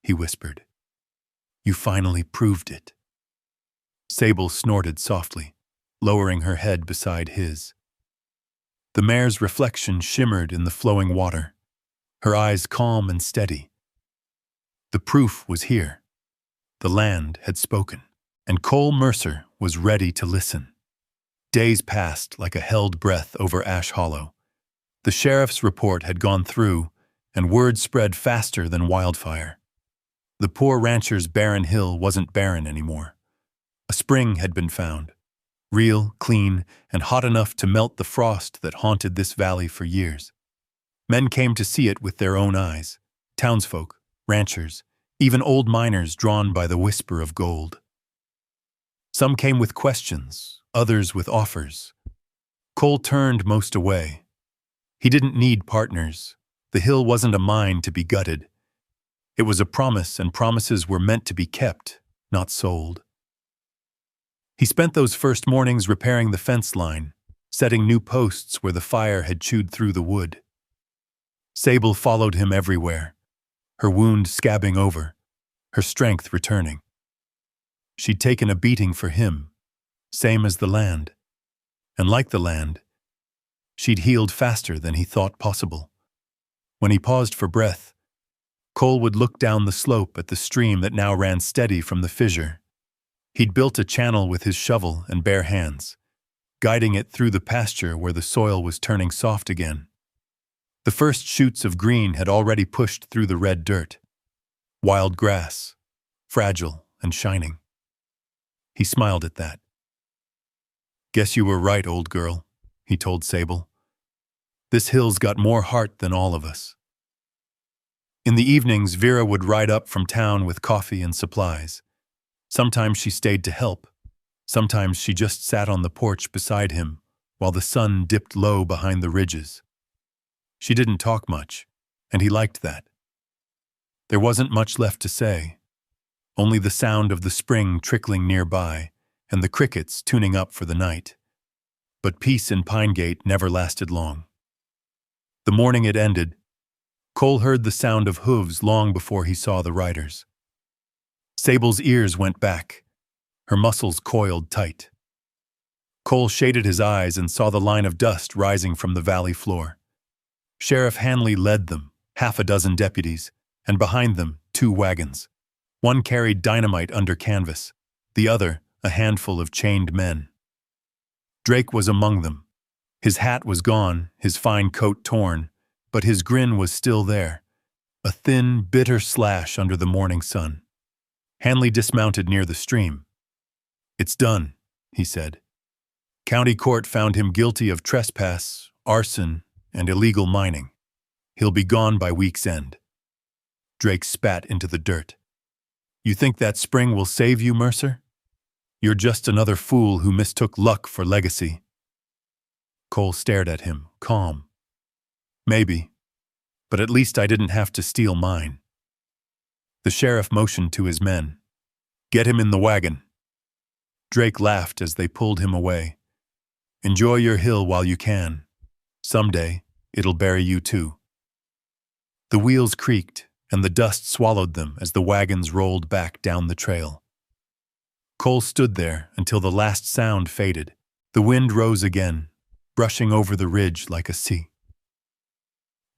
Speaker 1: he whispered. "You finally proved it." Sable snorted softly, lowering her head beside his. The mare's reflection shimmered in the flowing water, her eyes calm and steady. The proof was here. The land had spoken, and Cole Mercer was ready to listen. Days passed like a held breath over Ash Hollow. The sheriff's report had gone through, and word spread faster than wildfire. The poor rancher's barren hill wasn't barren anymore. A spring had been found, real, clean, and hot enough to melt the frost that haunted this valley for years. Men came to see it with their own eyes, townsfolk, ranchers, even old miners drawn by the whisper of gold. Some came with questions, others with offers. Cole turned most away. He didn't need partners. The hill wasn't a mine to be gutted. It was a promise, and promises were meant to be kept, not sold. He spent those first mornings repairing the fence line, setting new posts where the fire had chewed through the wood. Sable followed him everywhere, her wound scabbing over, her strength returning. She'd taken a beating for him, same as the land. And like the land, she'd healed faster than he thought possible. When he paused for breath, Cole would look down the slope at the stream that now ran steady from the fissure. He'd built a channel with his shovel and bare hands, guiding it through the pasture where the soil was turning soft again. The first shoots of green had already pushed through the red dirt. Wild grass, fragile and shining. He smiled at that. "Guess you were right, old girl," he told Sable. "This hill's got more heart than all of us." In the evenings, Vera would ride up from town with coffee and supplies. Sometimes she stayed to help. Sometimes she just sat on the porch beside him while the sun dipped low behind the ridges. She didn't talk much, and he liked that. There wasn't much left to say, only the sound of the spring trickling nearby and the crickets tuning up for the night. But peace in Pine Gate never lasted long. The morning it ended, Cole heard the sound of hooves long before he saw the riders. Sable's ears went back, her muscles coiled tight. Cole shaded his eyes and saw the line of dust rising from the valley floor. Sheriff Hanley led them, half a dozen deputies, and behind them, 2 wagons. One carried dynamite under canvas, the other a handful of chained men. Drake was among them. His hat was gone, his fine coat torn, but his grin was still there, a thin, bitter slash under the morning sun. Hanley dismounted near the stream. "It's done," he said. County court found him guilty of trespass, arson, and illegal mining. He'll be gone by week's end. Drake spat into the dirt. You think that spring will save you, Mercer? You're just another fool who mistook luck for legacy. Cole stared at him, calm. Maybe, but at least I didn't have to steal mine. The sheriff motioned to his men. Get him in the wagon. Drake laughed as they pulled him away. Enjoy your hill while you can. Someday, it'll bury you too. The wheels creaked, and the dust swallowed them as the wagons rolled back down the trail. Cole stood there until the last sound faded. The wind rose again, brushing over the ridge like a sea.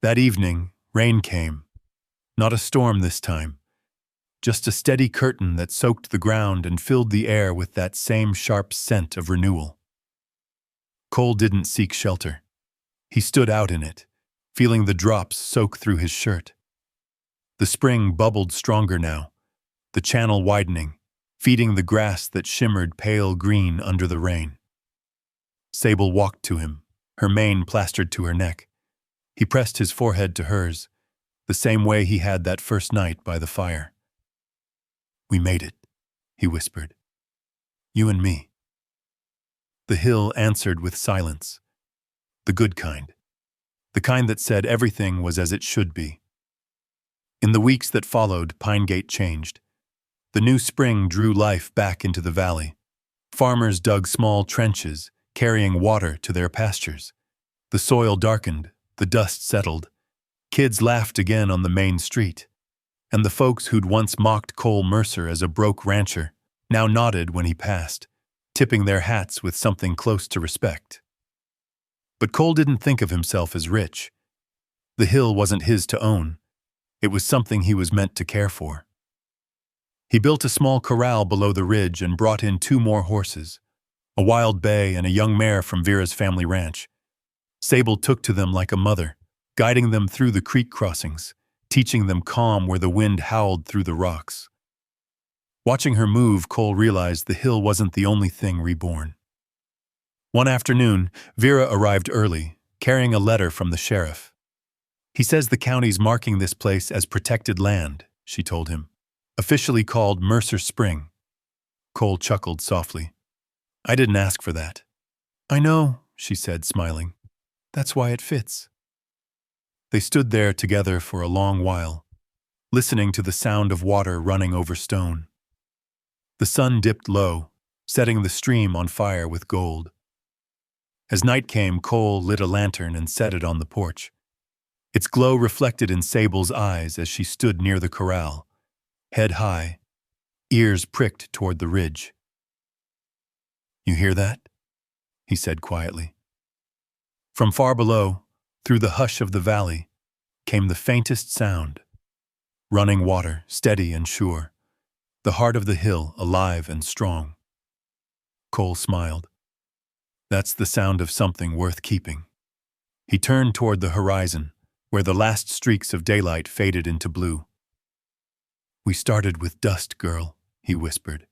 Speaker 1: That evening, rain came. Not a storm this time. Just a steady curtain that soaked the ground and filled the air with that same sharp scent of renewal. Cole didn't seek shelter. He stood out in it, feeling the drops soak through his shirt. The spring bubbled stronger now, the channel widening, feeding the grass that shimmered pale green under the rain. Sable walked to him, her mane plastered to her neck. He pressed his forehead to hers, the same way he had that first night by the fire. We made it, he whispered. You and me. The hill answered with silence. The good kind. The kind that said everything was as it should be. In the weeks that followed, Pinegate changed. The new spring drew life back into the valley. Farmers dug small trenches, carrying water to their pastures. The soil darkened, the dust settled. Kids laughed again on the main street. And the folks who'd once mocked Cole Mercer as a broke rancher now nodded when he passed, tipping their hats with something close to respect. But Cole didn't think of himself as rich. The hill wasn't his to own. It was something he was meant to care for. He built a small corral below the ridge and brought in 2 more horses, a wild bay and a young mare from Vera's family ranch. Sable took to them like a mother, guiding them through the creek crossings, teaching them calm where the wind howled through the rocks. Watching her move, Cole realized the hill wasn't the only thing reborn. One afternoon, Vera arrived early, carrying a letter from the sheriff. He says the county's marking this place as protected land, she told him, officially called Mercer Spring. Cole chuckled softly. I didn't ask for that. I know, she said, smiling. That's why it fits. They stood there together for a long while, listening to the sound of water running over stone. The sun dipped low, setting the stream on fire with gold. As night came, Cole lit a lantern and set it on the porch. Its glow reflected in Sable's eyes as she stood near the corral, head high, ears pricked toward the ridge. You hear that? He said quietly. From far below, through the hush of the valley, came the faintest sound. Running water, steady and sure. The heart of the hill, alive and strong. Cole smiled. That's the sound of something worth keeping. He turned toward the horizon, where the last streaks of daylight faded into blue. We started with dust, girl, he whispered.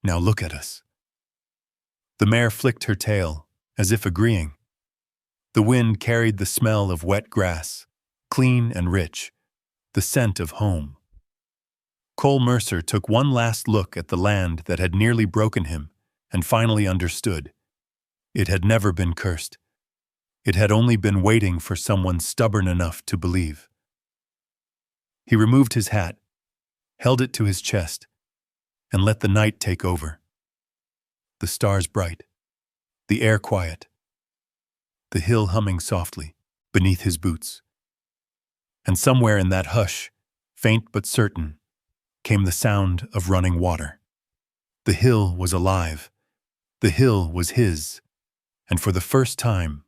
Speaker 1: Now look at us. The mare flicked her tail, as if agreeing. The wind carried the smell of wet grass, clean and rich, the scent of home. Cole Mercer took one last look at the land that had nearly broken him and finally understood. It had never been cursed. It had only been waiting for someone stubborn enough to believe. He removed his hat, held it to his chest, and let the night take over. The stars bright, the air quiet, the hill humming softly beneath his boots. And somewhere in that hush, faint but certain, came the sound of running water. The hill was alive. The hill was his. And for the first time,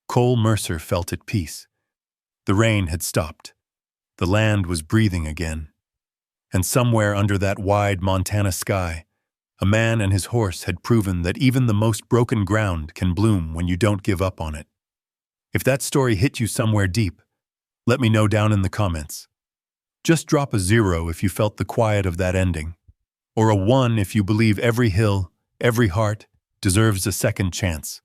Speaker 1: Cole Mercer felt at peace. The rain had stopped. The land was breathing again. And somewhere under that wide Montana sky, a man and his horse had proven that even the most broken ground can bloom when you don't give up on it. If that story hit you somewhere deep, let me know down in the comments. Just drop a 0 if you felt the quiet of that ending, or a 1 if you believe every hill, every heart, deserves a second chance.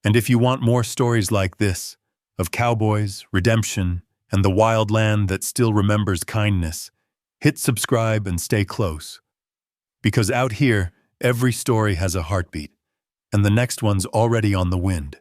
Speaker 1: And if you want more stories like this, of cowboys, redemption, and the wild land that still remembers kindness, hit subscribe and stay close. Because out here, every story has a heartbeat, and the next one's already on the wind.